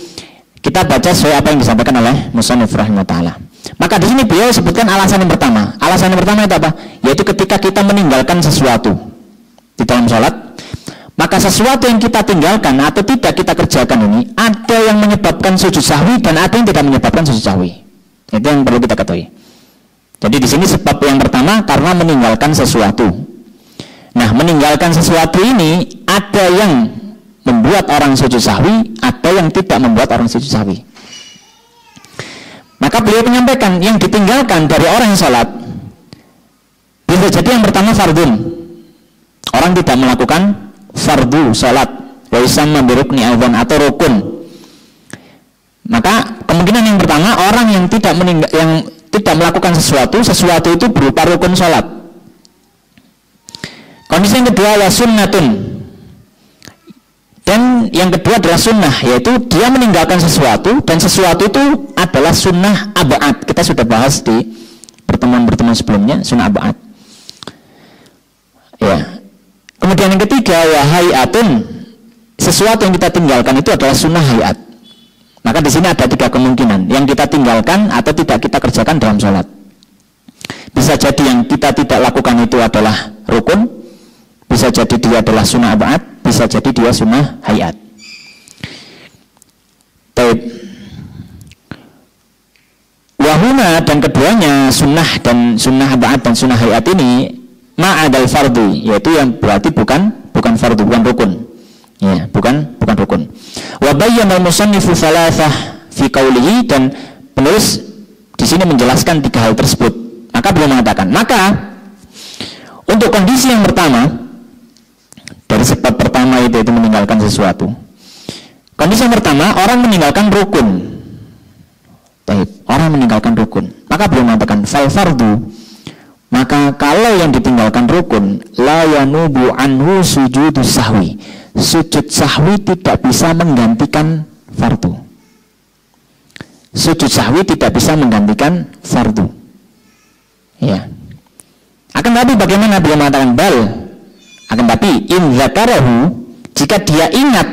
kita baca sesuai apa yang disampaikan oleh musannif rahimahullah. Maka di sini beliau sebutkan alasan yang pertama. Alasan yang pertama itu apa? Yaitu ketika kita meninggalkan sesuatu di dalam sholat, maka sesuatu yang kita tinggalkan atau tidak kita kerjakan ini ada yang menyebabkan sujud sahwi dan ada yang tidak menyebabkan sujud sahwi. Itu yang perlu kita ketahui. Jadi di sini sebab yang pertama karena meninggalkan sesuatu. Nah, meninggalkan sesuatu ini ada yang membuat orang sujud sahwi, ada yang tidak membuat orang sujud sahwi. Maka beliau menyampaikan yang ditinggalkan dari orang yang sholat bisa jadi yang pertama fardun, orang tidak melakukan fardu sholat, wa yusamma birukni adzan, atau rukun. Maka kemungkinan yang pertama orang yang tidak melakukan sesuatu itu berupa rukun sholat. Kondisi yang kedua adalah sunnatun, dan yang kedua adalah sunnah, yaitu dia meninggalkan sesuatu, dan sesuatu itu adalah sunnah ab'ad. Kita sudah bahas di pertemuan-pertemuan sebelumnya, sunnah ab'ad. Ya. Kemudian yang ketiga ya hayatun, sesuatu yang kita tinggalkan itu adalah sunnah hayat. Maka di sini ada 3 kemungkinan yang kita tinggalkan atau tidak kita kerjakan dalam sholat. Bisa jadi yang kita tidak lakukan itu adalah rukun, bisa jadi dia adalah sunnah ab'ad, bisa jadi dia sunnah hayat. Taib. Wahuna, dan keduanya sunnah dan sunnah ab'ad dan sunnah hayat ini ma'adal fardu, yaitu yang berarti bukan fardu, bukan rukun. Ya, bukan rukun. Wa bayyana al-musannifu thalathah fi qawlihi, dan penulis di sini menjelaskan 3 hal tersebut. Maka beliau mengatakan, maka untuk kondisi yang pertama, dari sebab pertama itu meninggalkan sesuatu. Kondisi yang pertama, orang meninggalkan rukun. Orang meninggalkan rukun. Maka beliau mengatakan fal fardu, maka kalau yang ditinggalkan rukun, la yanubu anhu sujudus sahwi, sujud sahwi tidak bisa menggantikan fardu. Sujud sahwi tidak bisa menggantikan fardu. Ya. Akan tapi bagaimana beliau mengatakan bal? Akan tapi in zakarahu, jika dia ingat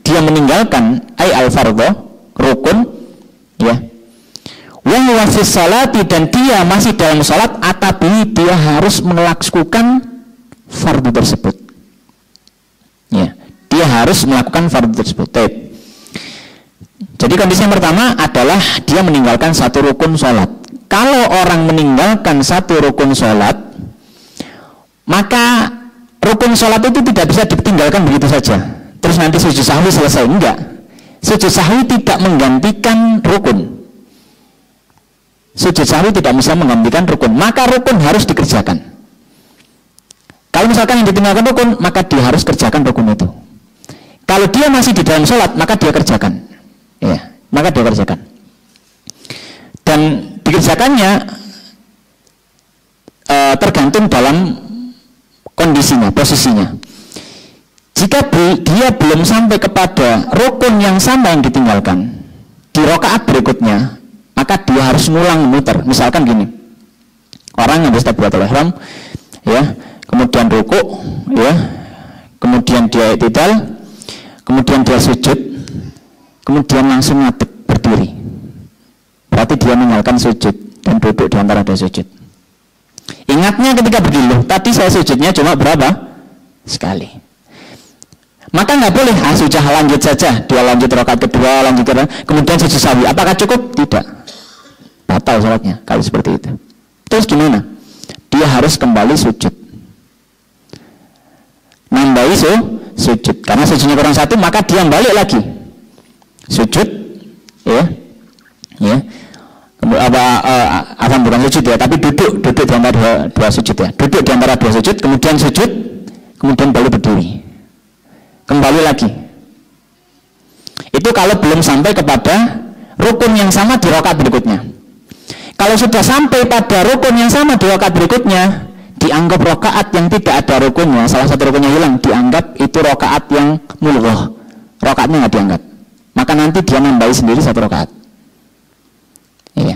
dia meninggalkan ay al fardhu, rukun, ya. Wa huwa fi salati, dan dia masih dalam salat, atabi dia harus melakukan fardu tersebut. Ya, dia harus melakukan fardu tersebut. Jadi kondisi yang pertama adalah dia meninggalkan satu rukun salat. Kalau orang meninggalkan satu rukun salat, maka rukun salat itu tidak bisa ditinggalkan begitu saja. terus nanti sujud sahwi selesai. Enggak. Sujud sahwi tidak menggantikan rukun. Sujud sahwi tidak bisa menggantikan rukun, maka rukun harus dikerjakan. Kalau misalkan yang ditinggalkan rukun, maka dia harus kerjakan rukun itu. Kalau dia masih di dalam sholat, maka dia kerjakan. Ya, maka dia kerjakan. Dan dikerjakannya tergantung dalam kondisinya, posisinya. Jika dia belum sampai kepada rukun yang sama yang ditinggalkan di rakaat berikutnya, maka dia harus ngulang muter. Misalkan gini, orang yang takbiratul ihram, ya, kemudian ruku, ya, kemudian dia i'tidal, kemudian dia sujud, kemudian langsung ngadeg berdiri. Berarti dia meninggalkan sujud dan duduk di antara dua sujud. Ingatnya ketika berdiri, tadi saya sujudnya cuma berapa? Sekali. Maka nggak boleh, sudah lanjut saja. Dia lanjut rakaat kedua, lanjut kedua, kemudian sujud sahwi. Apakah cukup? Tidak. Batal sholatnya kalau seperti itu. Terus gimana? Dia harus kembali sujud. Nambahi sujud. Karena sujudnya kurang satu, maka dia balik lagi. Sujud, ya. Kemudian bukan sujud ya, tapi duduk di antara dua sujud ya. Duduk di antara dua sujud, kemudian sujud, kemudian balik berdiri. Kembali lagi. Itu kalau belum sampai kepada rukun yang sama di rakaat berikutnya. Kalau sudah sampai pada rukun yang sama di rakaat berikutnya, dianggap rakaat yang tidak ada rukunnya, salah satu rukunnya hilang, dianggap itu rakaat yang mulghah. Rakaatnya nggak dianggap. Maka nanti dia nambahi sendiri satu rakaat. Iya.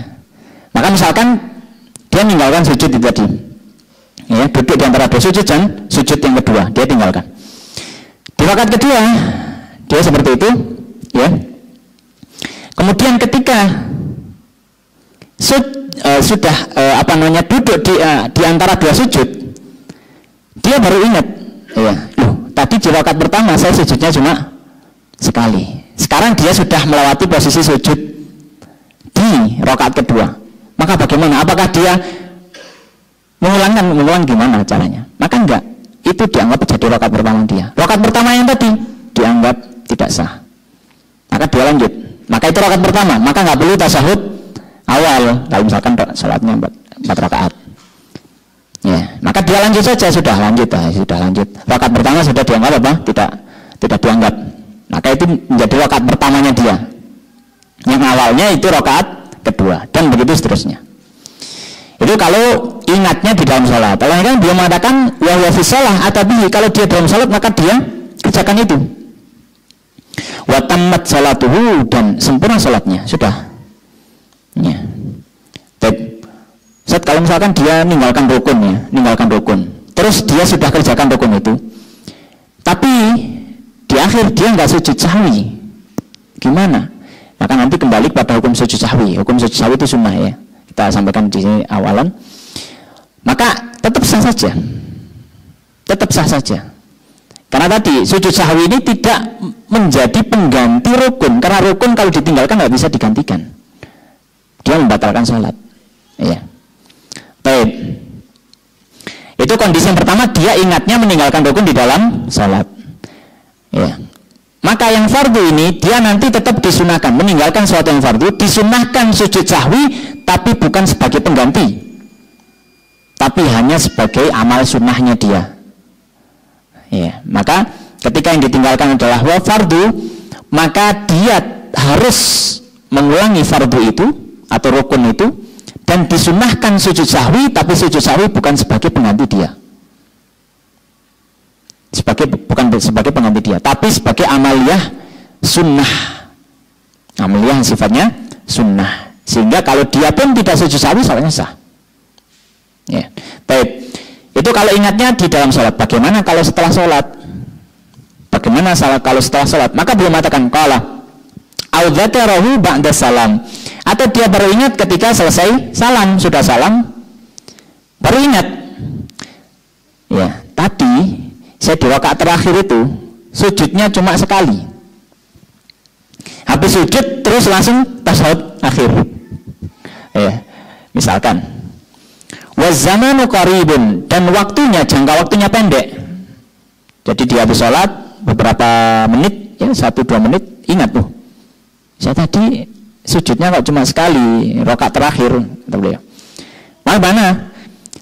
Maka misalkan dia meninggalkan sujud itu tadi, ya, duduk di antara dua sujud dan sujud yang kedua dia tinggalkan. Di rakaat kedua dia seperti itu, ya. Kemudian ketika sudah duduk di antara dua sujud, dia baru ingat, ya, tadi di rakaat pertama saya sujudnya cuma sekali. Sekarang dia sudah melewati posisi sujud di rakaat kedua. Maka bagaimana? Apakah dia mengulang gimana caranya? Maka enggak. Itu dianggap jadi rakaat pertama dia. Rakaat pertama yang tadi dianggap tidak sah. Maka dia lanjut. Maka itu rakaat pertama. Maka nggak perlu tasyahud awal. Kalau misalkan salatnya 4 rakaat. Ya, maka dia lanjut saja. Sudah lanjut. Rakaat pertama sudah dianggap apa? Tidak dianggap. Maka itu menjadi rakaat pertamanya dia. Yang awalnya itu rakaat kedua dan begitu seterusnya. Itu kalau ingatnya di dalam sholat. Kalau kan dia mengatakan wa fi shalah atabihi, kalau dia dalam sholat maka dia kerjakan itu. Wa tammat sholatuhu, dan sempurna sholatnya. Sudah. Ya. Set, kalau misalkan dia meninggalkan rukun. Terus dia sudah kerjakan rukun itu. Tapi di akhir dia nggak sujud sahwi. Gimana? Maka nanti kembali pada hukum sujud sahwi. Hukum sujud sahwi itu sunnah ya. Kita sampaikan di sini awalan. Maka tetap sah saja. Karena tadi sujud sahwi ini tidak menjadi pengganti rukun. Karena rukun kalau ditinggalkan nggak bisa digantikan. Dia membatalkan sholat. Iya. Baik. Itu kondisi yang pertama, dia ingatnya meninggalkan rukun di dalam sholat. Ya. Maka yang fardu ini dia nanti tetap disunahkan, meninggalkan sesuatu yang fardu, disunahkan sujud sahwi, tapi bukan sebagai pengganti, tapi hanya sebagai amal sunnahnya dia. Ya. Maka ketika yang ditinggalkan adalah fardu, maka dia harus mengulangi fardu itu atau rukun itu, dan disunahkan sujud sahwi, tapi sujud sahwi bukan sebagai pengganti dia. Bukan sebagai pengganti dia, tapi sebagai amaliyah sunnah, amaliyah yang sifatnya sunnah, sehingga kalau dia pun tidak sujud sahwi, salatnya sah. Ya. Baik, itu kalau ingatnya di dalam sholat. Bagaimana kalau setelah sholat? Kalau setelah sholat? Maka beliau mengatakan qala au dzakarahu ba'da salam, atau dia baru ingat ketika selesai salam, sudah salam baru ingat, ya tadi saya di rakaat terakhir itu sujudnya cuma sekali. Habis sujud terus langsung tasyahud akhir. Ya, misalkan wazamanu qaribun, dan waktunya, jangka waktunya pendek. Jadi dia habis sholat beberapa menit, ya 1-2 menit, ingat tuh, saya tadi sujudnya kok cuma sekali, rakaat terakhir, kata beliau. Mana?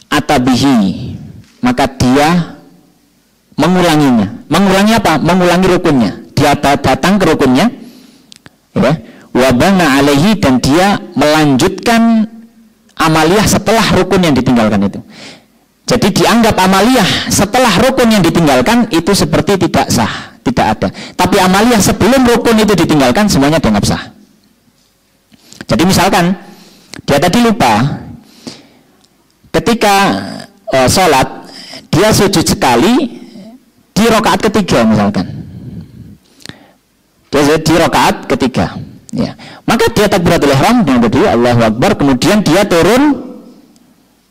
Atabihi, maka dia mengulanginya. Mengulangi apa? Mengulangi rukunnya. Dia datang ke rukunnya, ya. Wabana alaihi, dan dia melanjutkan amaliyah setelah rukun yang ditinggalkan itu. Jadi dianggap amaliyah setelah rukun yang ditinggalkan itu seperti tidak sah, tidak ada. Tapi amaliyah sebelum rukun itu ditinggalkan semuanya dianggap sah. Jadi misalkan dia tadi lupa, ketika sholat dia sujud sekali di rakaat ketiga misalkan, dia di rakaat ketiga, ya, maka dia takbiratul ihram dengan berdiri Allahu Akbar, kemudian dia turun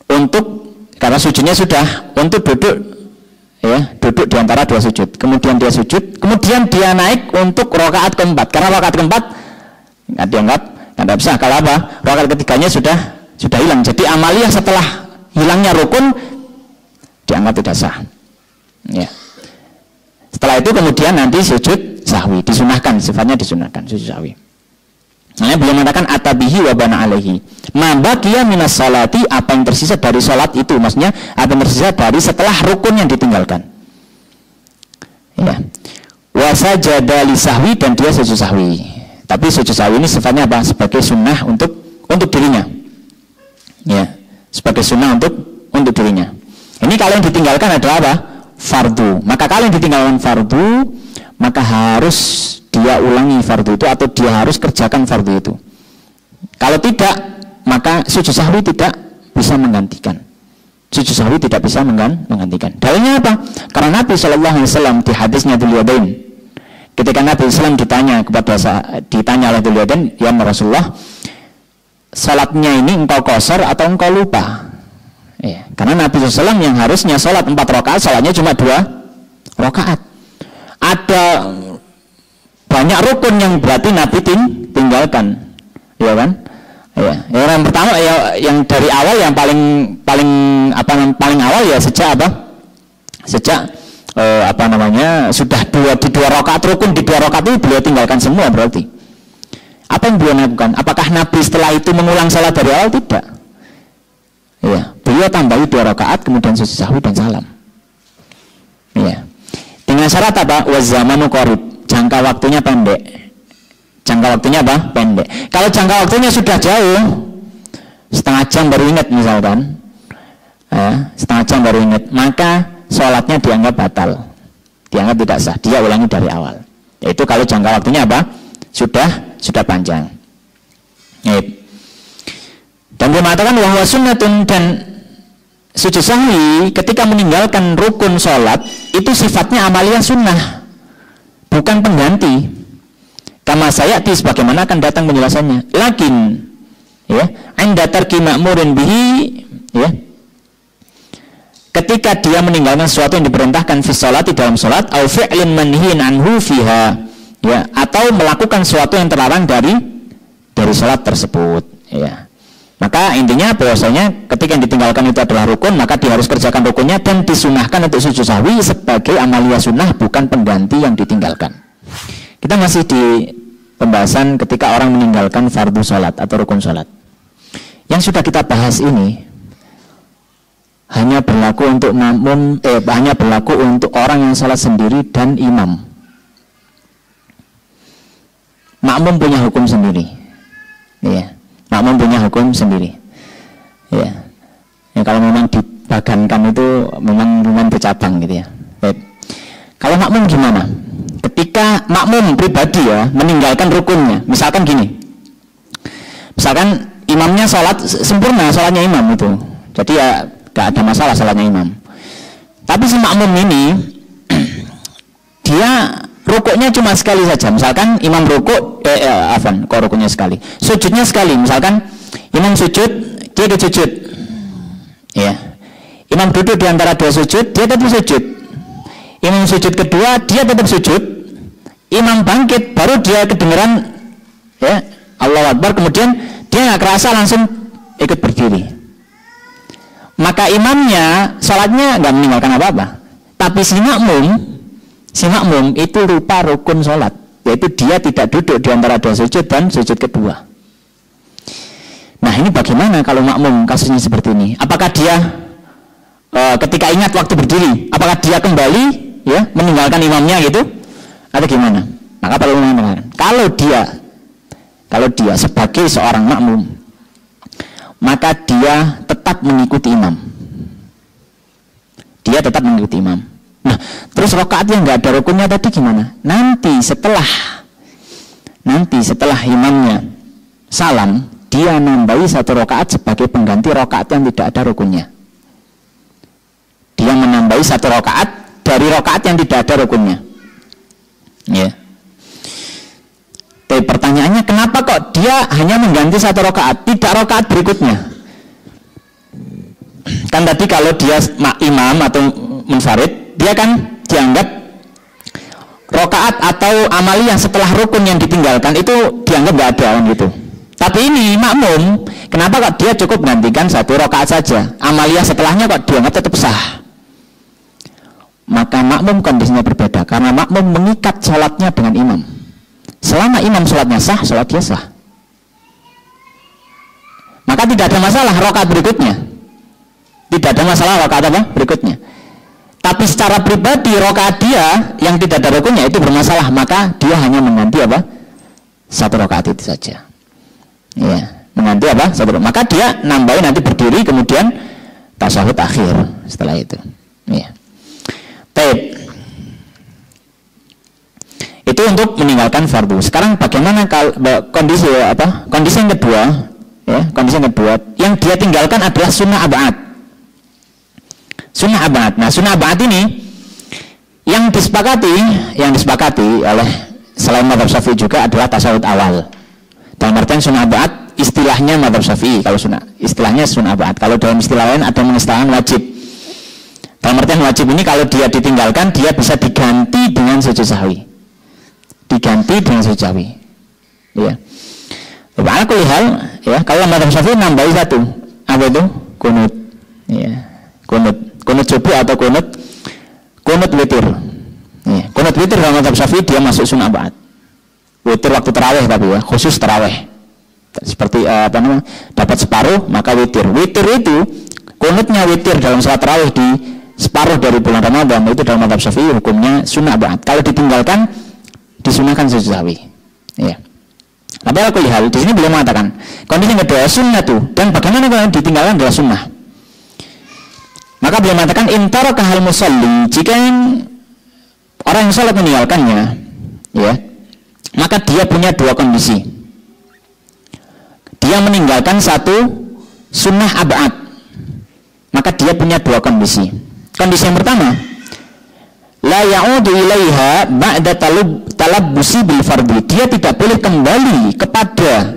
untuk, karena sujudnya sudah, untuk duduk, ya, duduk di antara dua sujud, kemudian dia sujud, kemudian dia naik untuk rakaat keempat, karena rakaat keempat nggak dianggap sah. Kalau apa? Rakaat ketiganya sudah hilang. Jadi amaliyah setelah hilangnya rukun dianggap tidak sah, ya. Setelah itu kemudian nanti sujud sahwi, disunahkan, sifatnya disunahkan sujud sahwi. Nah, beliau mengatakan atabihi wa bana alaihi. Ma baqiya minas salati, apa yang tersisa dari salat itu, maksudnya apa yang tersisa dari setelah rukun yang ditinggalkan. Ya. Wa sajada li sahwi, dan dia sujud sahwi. Tapi sujud sahwi ini sifatnya apa? Sebagai sunnah untuk dirinya. Ya, sebagai sunnah untuk dirinya. Ini kalau yang ditinggalkan adalah apa? Fardu. Maka kalau yang ditinggalkan fardu, maka harus dia ulangi fardu itu, atau dia harus kerjakan fardu itu. Kalau tidak, maka sujud sahwi tidak bisa menggantikan. Sujud sahwi tidak bisa menggantikan. Dalilnya apa? Karena Nabi SAW di hadisnya Dzul Yadain, ketika Nabi SAW ditanya oleh Dzul Yadain, ya Rasulullah, salatnya ini engkau qasar atau engkau lupa? Ya, karena Nabi SAW yang harusnya salat 4 rakaat, salatnya cuma 2 rakaat. Ada banyak rukun yang berarti Nabi tinggalkan, ya kan? Ya, yang pertama ya, yang dari awal, yang paling awal ya sejak sudah di dua rakaat rukun, di 2 rakaat itu beliau tinggalkan semua berarti. Apa yang beliau lakukan? Apakah Nabi setelah itu mengulang salat dari awal? Tidak. Ya, beliau tambahi 2 rakaat, kemudian sujud sahwi dan salam. Ya. Dengan syarat apa? Wazamanu qarib, jangka waktunya pendek. Jangka waktunya apa? Pendek. Kalau jangka waktunya sudah jauh, setengah jam baru ingat misalkan, setengah jam baru ingat, maka sholatnya dianggap batal, dianggap tidak sah. Dia ulangi dari awal. Yaitu kalau jangka waktunya apa? Sudah panjang. Dan dia mengatakan bahwa sunnatun, dan sujud sahwi ketika meninggalkan rukun sholat itu sifatnya amaliyah sunnah, bukan pengganti. Kama sayati, sebagaimana akan datang penjelasannya. Lakin, ya, anda tarki ma'murin bihi, ya, ketika dia meninggalkan sesuatu yang diperintahkan fi sholati, dalam sholat, au fi'lin manhiin anhu fiha, ya, atau melakukan sesuatu yang terlarang dari sholat tersebut, ya. Maka intinya bahwasanya ketika yang ditinggalkan itu adalah rukun, maka dia harus kerjakan rukunnya, dan disunahkan untuk sujud sahwi sebagai amaliyah sunnah, bukan pengganti yang ditinggalkan. Kita masih di pembahasan ketika orang meninggalkan fardu sholat atau rukun sholat. Yang sudah kita bahas ini hanya berlaku untuk orang yang sholat sendiri dan imam. Makmum punya hukum sendiri, ya. Makmum punya hukum sendiri, ya. Ya, kalau memang dibagankan itu memang bercabang gitu ya. Baik. Kalau makmum gimana? Ketika makmum pribadi ya meninggalkan rukunnya, misalkan gini, misalkan imamnya sholat sempurna, sholatnya imam itu, jadi ya gak ada masalah sholatnya imam. Tapi si makmum ini dia rukuknya cuma sekali saja. Misalkan imam rukuk, kok rukuknya sekali, sujudnya sekali. Misalkan imam sujud, dia ikut sujud, ya. Imam duduk di antara 2 sujud, dia tetap sujud. Imam sujud kedua, dia tetap sujud. Imam bangkit, baru dia kedengeran, ya, Allahu Akbar, kemudian dia nggak kerasa langsung ikut berdiri. Maka imamnya sholatnya nggak meninggalkan apa-apa. Tapi si makmum Si makmum itu lupa rukun sholat, yaitu dia tidak duduk di antara dua sujud dan sujud kedua. Nah ini bagaimana kalau makmum kasusnya seperti ini? Apakah dia ketika ingat waktu berdiri, apakah dia kembali ya meninggalkan imamnya gitu, atau gimana? Maka para ulama mengatakan kalau dia sebagai seorang makmum, maka dia tetap mengikuti imam. Dia tetap mengikuti imam. Nah, terus rakaat yang nggak ada rukunnya tadi gimana? Nanti setelah imamnya salam, dia nambahi satu rakaat sebagai pengganti rakaat yang tidak ada rukunnya. Dia menambahi satu rakaat dari rakaat yang tidak ada rukunnya. Ya. Tapi pertanyaannya, kenapa kok dia hanya mengganti satu rakaat, tidak rakaat berikutnya? Kan tadi kalau dia imam atau munfarid, dia kan dianggap rakaat atau amali yang setelah rukun yang ditinggalkan itu dianggap nggak ada gitu. Tapi ini makmum, kenapa kok dia cukup gantikan satu rakaat saja? Amaliyah setelahnya kok dianggap tetap sah? Maka makmum kondisinya berbeda, karena makmum mengikat sholatnya dengan imam. Selama imam sholatnya sah, sholat dia sah. Maka tidak ada masalah rakaat berikutnya. Tidak ada masalah rakaat apa berikutnya. Tapi secara pribadi rakaat dia yang tidak ada rukunnya itu bermasalah, maka dia hanya mengganti apa? Satu rakaat itu saja. Ya, mengganti apa? Satu. Maka dia nambahin nanti berdiri kemudian tasyahud akhir setelah itu. Ya. Baik. Itu untuk meninggalkan fardu. Sekarang bagaimana kalau kondisi apa? Kondisi yang kedua, ya, kondisi yang kedua yang dia tinggalkan adalah sunnah ab'ad. Sunnah ab'ad. Nah, sunnah ab'ad ini yang disepakati oleh selain mazhab Syafi'i juga adalah tasawuf awal. Dalam artian sunnah ab'ad istilahnya mazhab Syafi'i, kalau istilahnya sunnah ab'ad. Kalau dalam istilah lain ada mengistilahkan wajib. Dalam artian wajib ini kalau dia ditinggalkan, dia bisa diganti dengan sujud sahwi. Diganti dengan sujud sahwi. Ya. Ala kulli hal, ya, kalau mazhab Syafi'i nambahi satu. Apa itu? Kunut. Ya. Kunut subuh atau kunut witir. Ya. Kunut witir dalam mazhab Syafi'i dia masuk sunnah ab'ad. Witir waktu tarawih tapi ya, khusus tarawih. Seperti dapat separuh maka witir. Witir itu kunutnya witir dalam salat tarawih di separuh dari bulan Ramadan itu dalam mazhab Syafi'i hukumnya sunnah ab'ad. Kalau ditinggalkan disunahkan sujud sahwi. Ya. Tapi aku lihat di sini belum mengatakan kondisi yang kedua sunnah tuh, dan bagaimana kalau ditinggalkan adalah sunnah. Maka beliau mengatakan intaraka hal musalli, jika orang yang salat meninggalkannya, ya, maka dia punya dua kondisi. Dia meninggalkan satu sunnah ab'ad, maka dia punya dua kondisi. Kondisi yang pertama, la ya'udu ilaiha ba'da talabbusi bil fardhi. Dia tidak boleh kembali kepada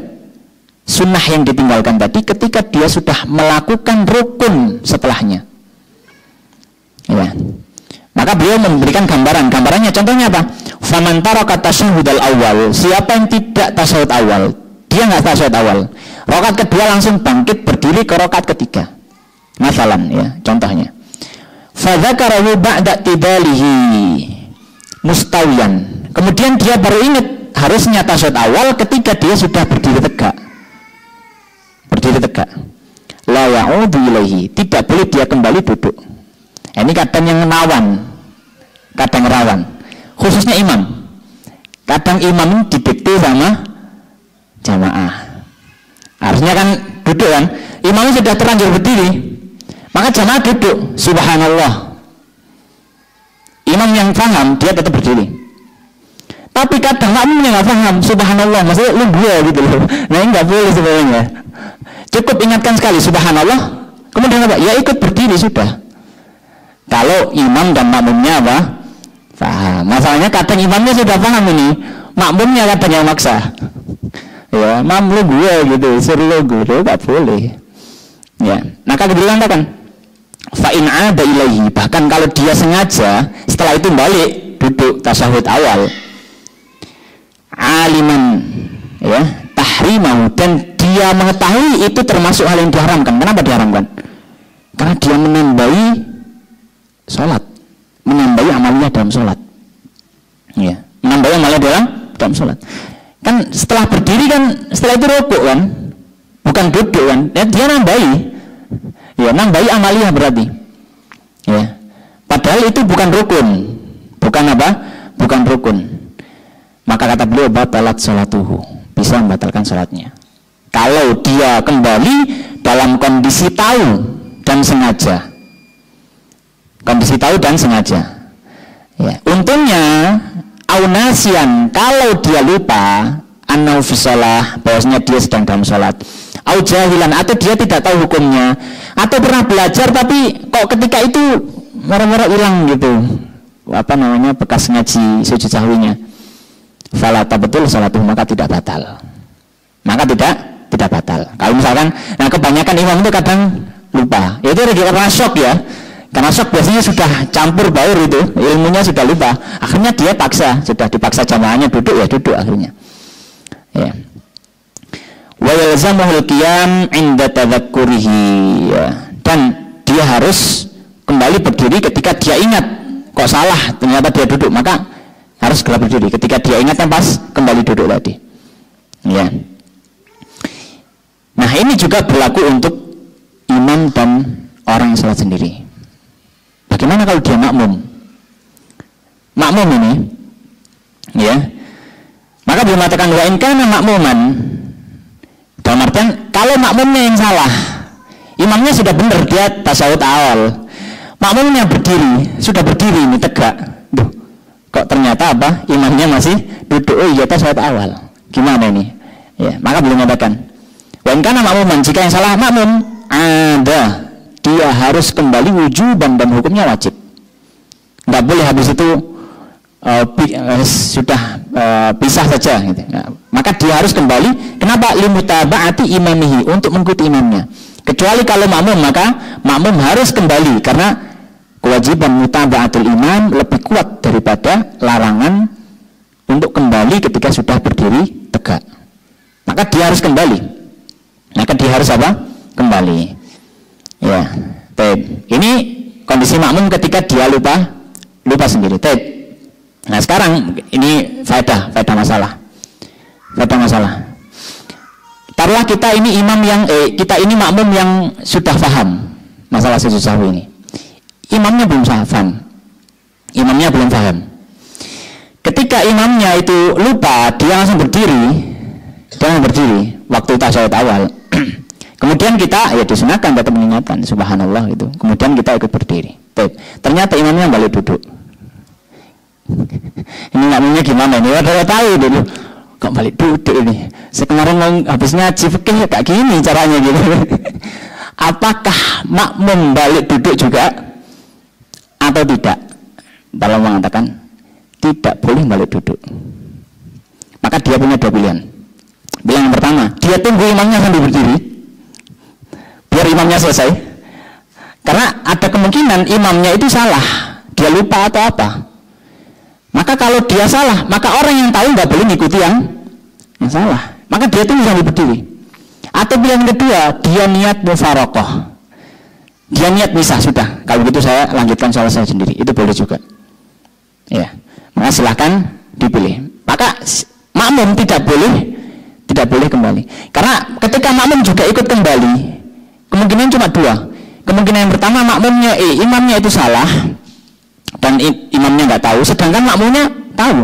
sunnah yang ditinggalkan tadi ketika dia sudah melakukan rukun setelahnya. Ya. Maka beliau memberikan gambarannya contohnya apa? Faman taraka tasyahudal awal, siapa yang tidak tasyahud awal, dia nggak tasyahud awal, rakaat kedua langsung bangkit berdiri ke rakaat ketiga. Masalan ya, contohnya. Fa dzakarahu ba'da tidalihi mustawiyan. Kemudian dia baru ingat harusnya tasyahud awal ketika dia sudah berdiri tegak. Berdiri tegak. La ya'udu ilaihi, tidak boleh dia kembali duduk. Ini kadang yang kadang rawan, khususnya imam. Kadang imam didikte sama jamaah. Harusnya kan duduk kan, imamnya sudah terlanjur berdiri, maka jamaah duduk. Subhanallah. Imam yang paham dia tetap berdiri. Tapi kadang makmumnya nggak paham. Subhanallah, maksudnya lu gue gitu loh. Nah ini nggak boleh sebenarnya. Cukup ingatkan sekali Subhanallah, kemudian apa? Ya ikut berdiri sudah. Kalau imam dan makmumnya apa? Paham. Masalahnya kadang imamnya sudah paham ini, makmumnya kadang yang maksa. Ya, mam lu gue gitu, suruh lu gue, nggak boleh. Ya, maka beliau katakan, fa in ada ilaihi, bahkan kalau dia sengaja setelah itu balik duduk tasyahud awal, aliman, ya, tahrimahu, dan dia mengetahui itu termasuk hal yang diharamkan. Kenapa diharamkan? Karena dia menambahi sholat, menambahi amalnya dalam sholat. Ya, menambah amalia dalam sholat. Kan setelah berdiri kan, setelah itu rukuk kan, bukan duduk kan, ya, dia nambahi, ya nambahi amalia berarti, ya. Padahal itu bukan rukun, bukan apa, bukan rukun. Maka kata beliau batalat sholatuhu, bisa membatalkan sholatnya. Kalau dia kembali dalam kondisi tahu dan sengaja, kondisi tahu dan sengaja. Ya, untungnya aunasian, kalau dia lupa annau fi shalah, bahwasanya dia sedang dalam sholat, au jahilan, atau dia tidak tahu hukumnya, atau pernah belajar tapi kok ketika itu marah-marah hilang gitu, apa namanya, bekas ngaji sujud sahwinya, fala tabtul salatuh, maka tidak batal, maka tidak batal. Kalau misalkan, nah kebanyakan imam itu kadang lupa, itu karena shock ya. Karena shock biasanya sudah campur baur itu, ilmunya sudah lupa. Akhirnya dia paksa, sudah dipaksa jamaahnya duduk, ya duduk akhirnya. Ya. Wa yalzamuhul qiyam 'inda tadzakkurihi. Ya. Dan dia harus kembali berdiri ketika dia ingat kok salah, ternyata dia duduk, maka harus segera berdiri ketika dia ingat yang pas kembali duduk tadi. Ya. Nah, ini juga berlaku untuk imam dan orang yang salat sendiri. Bagaimana kalau dia makmum? Makmum ini, ya. Maka beliau mengatakan wa in kana makmuman. Dalam artian kalau makmumnya yang salah, imamnya sudah benar, dia tasyahud awal. Makmumnya berdiri, sudah berdiri ini tegak. Duh, kok ternyata apa? Imamnya masih duduk. Oh iya, tasyahud awal. Gimana ini? Ya, maka beliau mengatakan wa in kana makmuman, jika yang salah makmum, ada, dia harus kembali wujuban dan hukumnya wajib. Nggak boleh habis itu sudah pisah saja gitu. Nah, maka dia harus kembali. Kenapa? Limutaba'ati imamihi, untuk mengikuti imamnya. Kecuali kalau makmum, maka makmum harus kembali karena kewajiban mutaba'atul imam lebih kuat daripada larangan untuk kembali ketika sudah berdiri tegak. Maka dia harus kembali. Maka dia harus apa? Kembali. Ya, ini kondisi makmum ketika dia lupa sendiri. Nah sekarang ini faedah masalah. Taruhlah kita ini imam yang kita ini makmum yang sudah paham masalah sujud sahwi ini. Imamnya belum paham. Ketika imamnya itu lupa, dia langsung berdiri waktu tasyahud awal. Kemudian kita ya disunahkan tetap mengingatkan subhanallah itu. Kemudian kita ikut berdiri. Ternyata imamnya balik duduk. Ini makmumnya gimana ini? Udah tahu dulu. Kok balik duduk ini? Kemarin mau habis ngaji fikih kayak gini caranya gitu. Apakah makmum balik duduk juga atau tidak? Kalau mengatakan tidak boleh balik duduk, maka dia punya dua pilihan. Pilihan yang pertama, dia tunggu imamnya sambil berdiri, biar imamnya selesai. Karena ada kemungkinan imamnya itu salah, dia lupa atau apa. Maka kalau dia salah, maka orang yang tahu nggak boleh ngikuti yang salah. Maka dia tunggu sambil berdiri. Atau pilihan kedua, dia niat mufarokoh, dia niat misah, sudah. Kalau gitu saya lanjutkan sholat saya sendiri, itu boleh juga. Ya, maka silahkan dipilih. Maka makmum tidak boleh kembali. Karena ketika makmum juga ikut kembali, kemungkinan cuma dua. Kemungkinan yang pertama imamnya itu salah dan imamnya nggak tahu, sedangkan makmumnya tahu.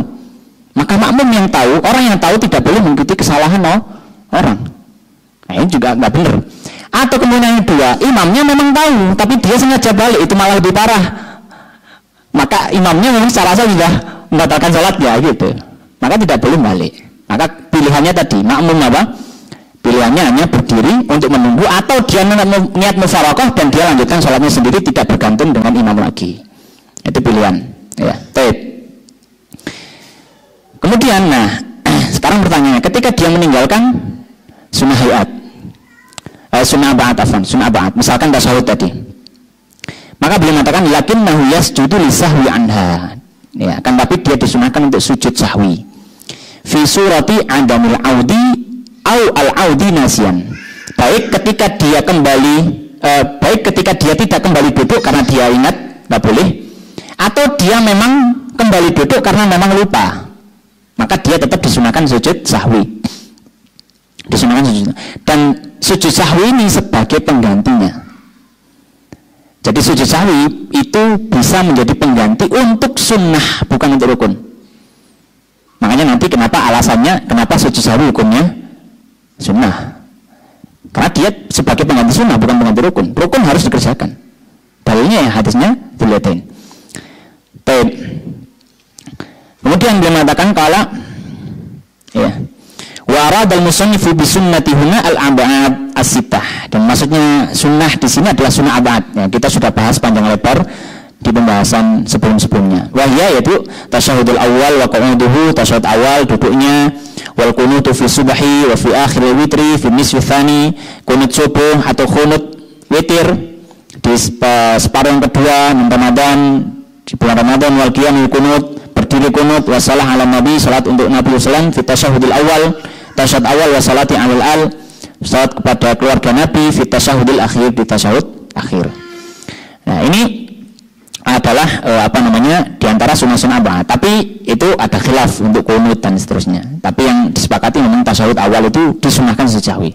Maka makmum yang tahu, orang yang tahu tidak boleh mengikuti kesalahan orang. Nah, ini juga nggak benar. Atau kemungkinan yang kedua, imamnya memang tahu, tapi dia sengaja balik, itu malah lebih parah. Maka imamnya memang secara asal sudah membatalkan sholatnya gitu. Maka tidak boleh balik. Maka pilihannya tadi, makmum apa? Pilihannya hanya berdiri untuk menunggu, atau dia niat mufarokoh dan dia lanjutkan sholatnya sendiri, tidak bergantung dengan imam lagi. Itu pilihan. Ya, baik. Kemudian, sekarang pertanyaannya, ketika dia meninggalkan sunnah hayat, sunnah ba'at, misalkan tasyahud tadi, maka beliau mengatakan lakinnahu yasjudu li sahwi anha. Ya, kan tapi dia disunahkan untuk sujud sahwi. Fi surati adamil audi au al-audi nasian. Baik ketika dia tidak kembali duduk karena dia ingat nggak boleh, atau dia memang kembali duduk karena memang lupa, maka dia tetap disunahkan sujud sahwi. Disunahkan sujud. Dan sujud sahwi ini sebagai penggantinya. Jadi sujud sahwi itu bisa menjadi pengganti untuk sunnah, bukan untuk rukun. Makanya nanti kenapa alasannya, kenapa sujud sahwi hukumnya sunnah. Karena dia sebagai pengganti sunnah, bukan pengganti rukun. Rukun harus dikerjakan. Dalilnya ya hadisnya dilihatin. Baik. Kemudian beliau mengatakan kalau ya, wa aradal musannifu bi sunnati huna al-ab'ad as-sittah. Dan maksudnya sunnah di sini adalah sunnah ab'ad. Ya, kita sudah bahas panjang lebar di pembahasan sebelum-sebelumnya. Wahya yaitu tasyahudul awal wa qu'uduhu, tasyahud awal duduknya, wal qunutu fi subhi wa fi akhir witri fi nisfi tsani, qunut subuh atau qunut witir di separuh yang kedua Ramadan, di bulan Ramadan, wal qiyamul qunut, berdiri qunut, wa salah ala nabi, salat untuk Nabi sallallahu fi tasyahudil awal, tasyahud awal, wa salati alal al, salat kepada keluarga Nabi fi tasyahudil akhir, di tasyahud akhir. Nah, ini adalah diantara sunnah-sunnah ab'ad. Tapi itu ada khilaf untuk qunut dan seterusnya. Tapi yang disepakati memang tasyahud awal itu disunahkan sejauh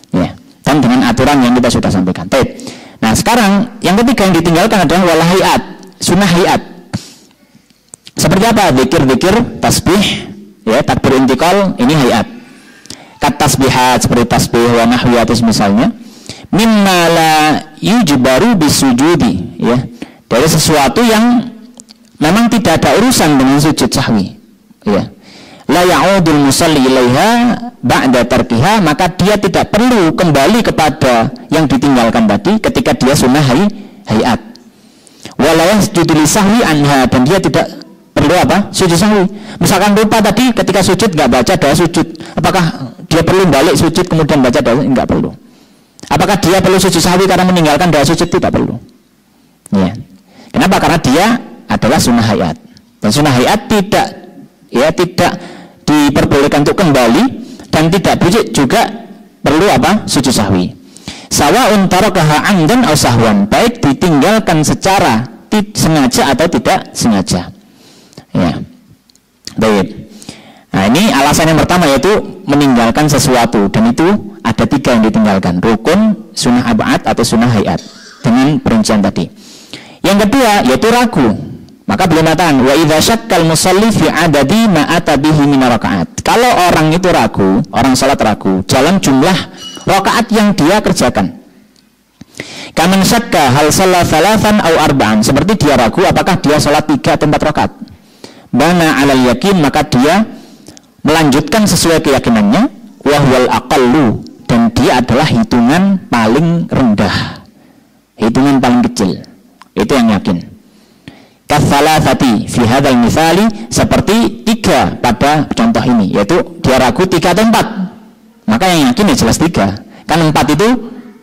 ya, dan dengan aturan yang kita sudah sampaikan. Nah sekarang yang ketiga yang ditinggalkan adalah wal hayat, sunnah hayat. Seperti apa? Zikir-zikir, tasbih, ya, takbir intikal, ini hayat. Kat tasbihat seperti tasbih wa nahwiyatis misalnya. Mimma la yujbaru bisujudi, ya, dari sesuatu yang memang tidak ada urusan dengan sujud sahwi, ya. La ya'udul musalli ilaiha ba'da tarkiha, maka dia tidak perlu kembali kepada yang ditinggalkan tadi ketika dia sunnah hayat. Wala yasjudu li sahwi anha, dan dia tidak perlu apa? Sujud sahwi. Misalkan lupa tadi ketika sujud enggak baca doa sujud, apakah dia perlu balik sujud kemudian baca doa? Enggak perlu. Apakah dia perlu sujud sahwi karena meninggalkan doa sujud? Tidak perlu. Ya. Kenapa? Karena dia adalah sunnah hayat. Dan sunnah hayat tidak diperbolehkan untuk kembali, dan tidak juga perlu apa? Sujud sahwi. Sawa'un tarakaha 'amdan aw sahwan, baik ditinggalkan secara sengaja atau tidak sengaja. Ya. Baik. Nah, ini alasan yang pertama yaitu meninggalkan sesuatu, dan itu ada 3 yang ditinggalkan: rukun, sunnah ab'ad atau sunnah hayat, dengan perincian tadi. Yang kedua yaitu ragu. Maka beliau mengatakan wa idza syakkal musalli fi adadi ma ata bihi min rakaat. Kalau orang itu ragu, orang salat ragu dalam jumlah rakaat yang dia kerjakan. Kaman syakka hal shalla thalathan aw arba'an, seperti dia ragu apakah dia salat 3 atau 4 rakaat. Bana 'alal yakin, maka dia melanjutkan sesuai keyakinannya, wa huwal aqallu, dan dia adalah hitungan paling rendah, hitungan paling kecil. Itu yang yakin. Katsalatsati fi hadzal misali, seperti 3 pada contoh ini, yaitu dia ragu 3 atau 4. Maka yang yakin ya jelas 3. Kan 4 itu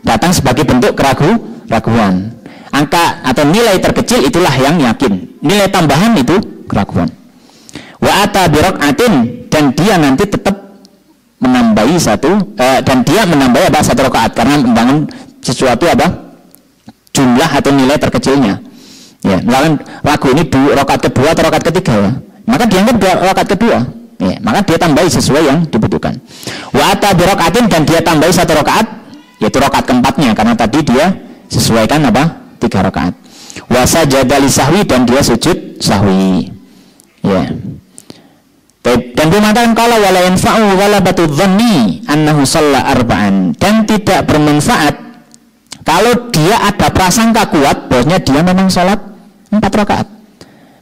datang sebagai bentuk keraguan. Angka atau nilai terkecil itulah yang yakin. Nilai tambahan itu keraguan. Wa ata bi rak'atin, dan dia nanti tetap menambahi dan dia menambahi apa? 1 rakaat, karena membangun sesuatu apa? Jumlah atau nilai terkecilnya. Ya, misalkan ragu ini rakaat kedua atau rakaat ketiga, ya, maka dianggap rakaat kedua. Ya, maka dia tambahi sesuai yang dibutuhkan. Wa ata bi rak'atin, dan dia tambahi 1 rakaat, yaitu rakaat keempatnya, karena tadi dia sesuaikan apa? 3 rakaat. Wa sajada li sahwi, dan dia sujud sahwi. Ya. Dan dia mengatakan kalau wala yanfa'u ghalabatu dhanni annahu shalla arba'an, dan tidak bermanfaat kalau dia ada prasangka kuat bahwasanya dia memang sholat 4 rakaat.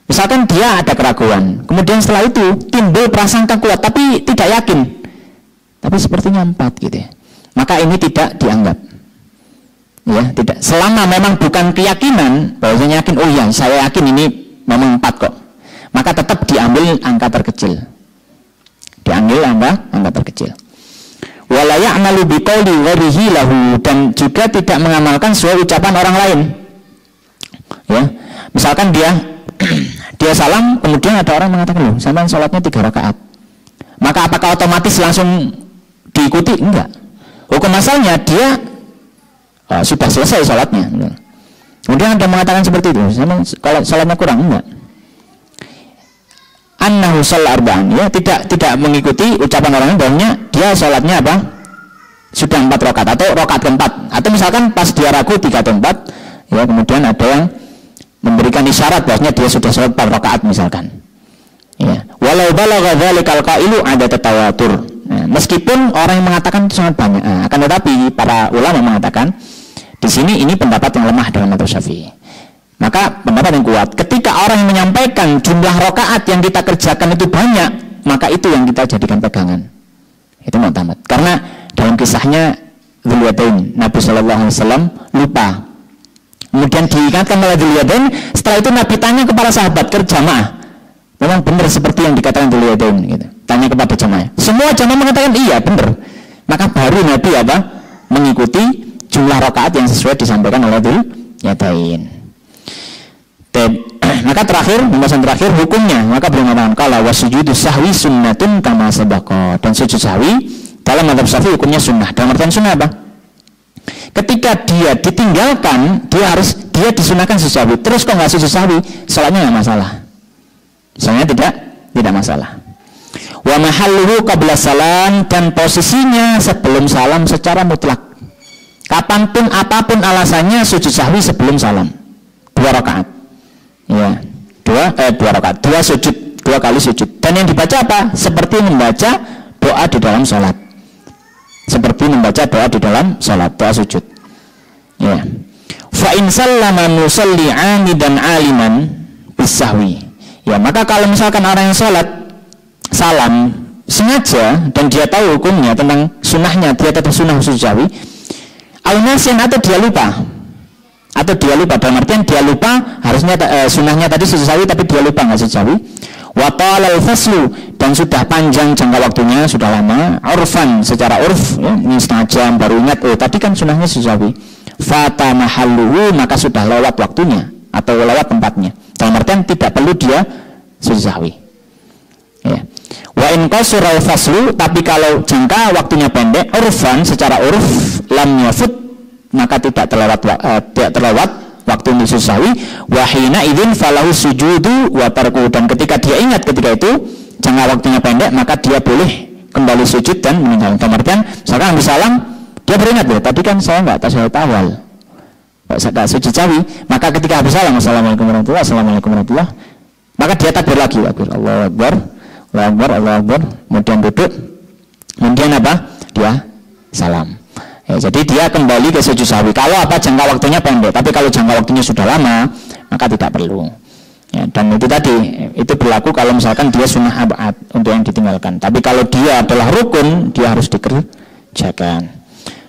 Misalkan dia ada keraguan, kemudian setelah itu timbul prasangka kuat tapi tidak yakin, tapi sepertinya 4 gitu ya, maka ini tidak dianggap, ya, tidak. Selama memang bukan keyakinan bahwasanya yakin, oh ya saya yakin ini memang 4 kok, maka tetap diambil angka terkecil, angka terkecil. Wala ya'malu biqauli ghairihi lahu, dan juga tidak mengamalkan sesuai ucapan orang lain. Ya, misalkan dia salam, kemudian ada orang mengatakan, loh, sampean salatnya 3 rakaat. Maka apakah otomatis langsung diikuti? Enggak. Hukum asalnya dia sudah selesai salatnya. Kemudian ada mengatakan seperti itu, kalau salatnya kurang, enggak. annahu shalla arba'an, ya, tidak mengikuti ucapan orang bahwanya dia salatnya apa? Sudah 4 rakaat atau rakaat keempat, atau misalkan pas dia ragu 3 atau 4, ya, kemudian ada yang memberikan isyarat bahwasanya dia sudah salat 4 rakaat misalkan. Ya, walau balagha dzalikal qailu ada tawatur. Nah, meskipun orang yang mengatakan itu sangat banyak, akan tetapi para ulama mengatakan di sini ini pendapat yang lemah dalam mazhab Syafi'i. Maka pendapat yang kuat, ketika orang yang menyampaikan jumlah rakaat yang kita kerjakan itu banyak, maka itu yang kita jadikan pegangan. Itu mu'tamad. Karena dalam kisahnya Dzuliyadain, Nabi Shallallahu Alaihi Wasallam lupa. Kemudian diingatkan oleh Dzuliyadain. Setelah itu Nabi tanya kepada sahabat berjamaah, memang benar seperti yang dikatakan Dzuliyadain gitu. Tanya kepada jamaah. Semua jamaah mengatakan iya benar. Maka baru Nabi apa? Mengikuti jumlah rakaat yang sesuai disampaikan oleh Dzuliyadain. Maka terakhir, pembahasan terakhir hukumnya, maka beliau mengatakan kalau wasujudu sahwi sunnatun kama sabaqa, dan sujud sahwi dalam mazhab Syafi'i hukumnya sunnah. Dalam artian sunnah apa? Ketika dia ditinggalkan, dia disunahkan sujud sahwi. Terus kok nggak sujud sahwi, salatnya nggak masalah. Soalnya tidak masalah. Wa mahalluhu qabla salam, dan posisinya sebelum salam secara mutlak. Kapanpun apapun alasannya sujud sahwi sebelum salam. 2 rakaat. Ya, 2 rakaat, 2 sujud, 2 kali sujud. Dan yang dibaca apa? Seperti membaca doa di dalam sholat. Seperti membaca doa di dalam sholat, doa sujud. Ya. Fa in sallama musalli 'amidan 'aliman bisahwi. Ya, maka kalau misalkan orang yang sholat salam sengaja dan dia tahu hukumnya tentang sunnahnya, dia tetap sunnah sujud sahwi. Al-nasian atau dia lupa. Dalam artian dia lupa harusnya sunnahnya tadi sujud sahwi tapi dia lupa nggak sujud sahwi. Wa talal faslu, dan sudah panjang jangka waktunya, sudah lama. Urfan, secara urf, ya, ini setengah jam baru ingat, tadi kan sunnahnya sujud sahwi. Fata mahalluhu, maka sudah lewat waktunya atau lewat tempatnya. Dalam artian tidak perlu dia sujud sahwi. Ya. Wa in qasura faslu, tapi kalau jangka waktunya pendek, urfan, secara urf, lam yafut, maka tidak terlewat waktu untuk sujud sahwi. Wa hina idzin falahu sujudu wa tarku, dan ketika dia ingat ketika itu jangka waktunya pendek, maka dia boleh kembali sujud dan meninggalkan. Kemudian misalkan habis salam dia beringat, ya tadi kan saya nggak tasyahud awal, nggak sujud sahwi, maka ketika habis salam assalamualaikum warahmatullahi, maka dia takbir lagi, Allahu Akbar, Allahu Akbar, Allahu Akbar, kemudian duduk, kemudian apa? Dia salam. Ya, jadi dia kembali ke sujud sahwi kalau apa jangka waktunya pendek. Tapi kalau jangka waktunya sudah lama, maka tidak perlu. Ya, dan itu tadi, itu berlaku kalau misalkan dia sunnah abad untuk yang ditinggalkan. Tapi kalau dia adalah rukun, dia harus dikerjakan.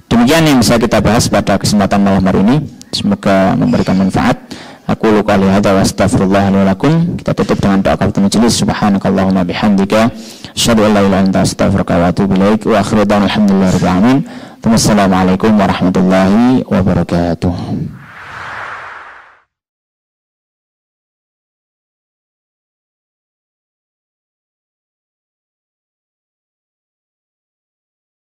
Demikian yang bisa kita bahas pada kesempatan malam hari ini. Semoga memberikan manfaat. Aku luka lihada wa astaghfirullah li wa lakum. Kita tutup dengan doa kafaratul majelis. Subhanakallahumma bihamdika, asyhadu an la ilaha illa anta, astaghfiruka wa atubu ilaik. Wa akhiru da'wana alhamdulillahirabbil alamin. Wassalamualaikum warahmatullahi wabarakatuh.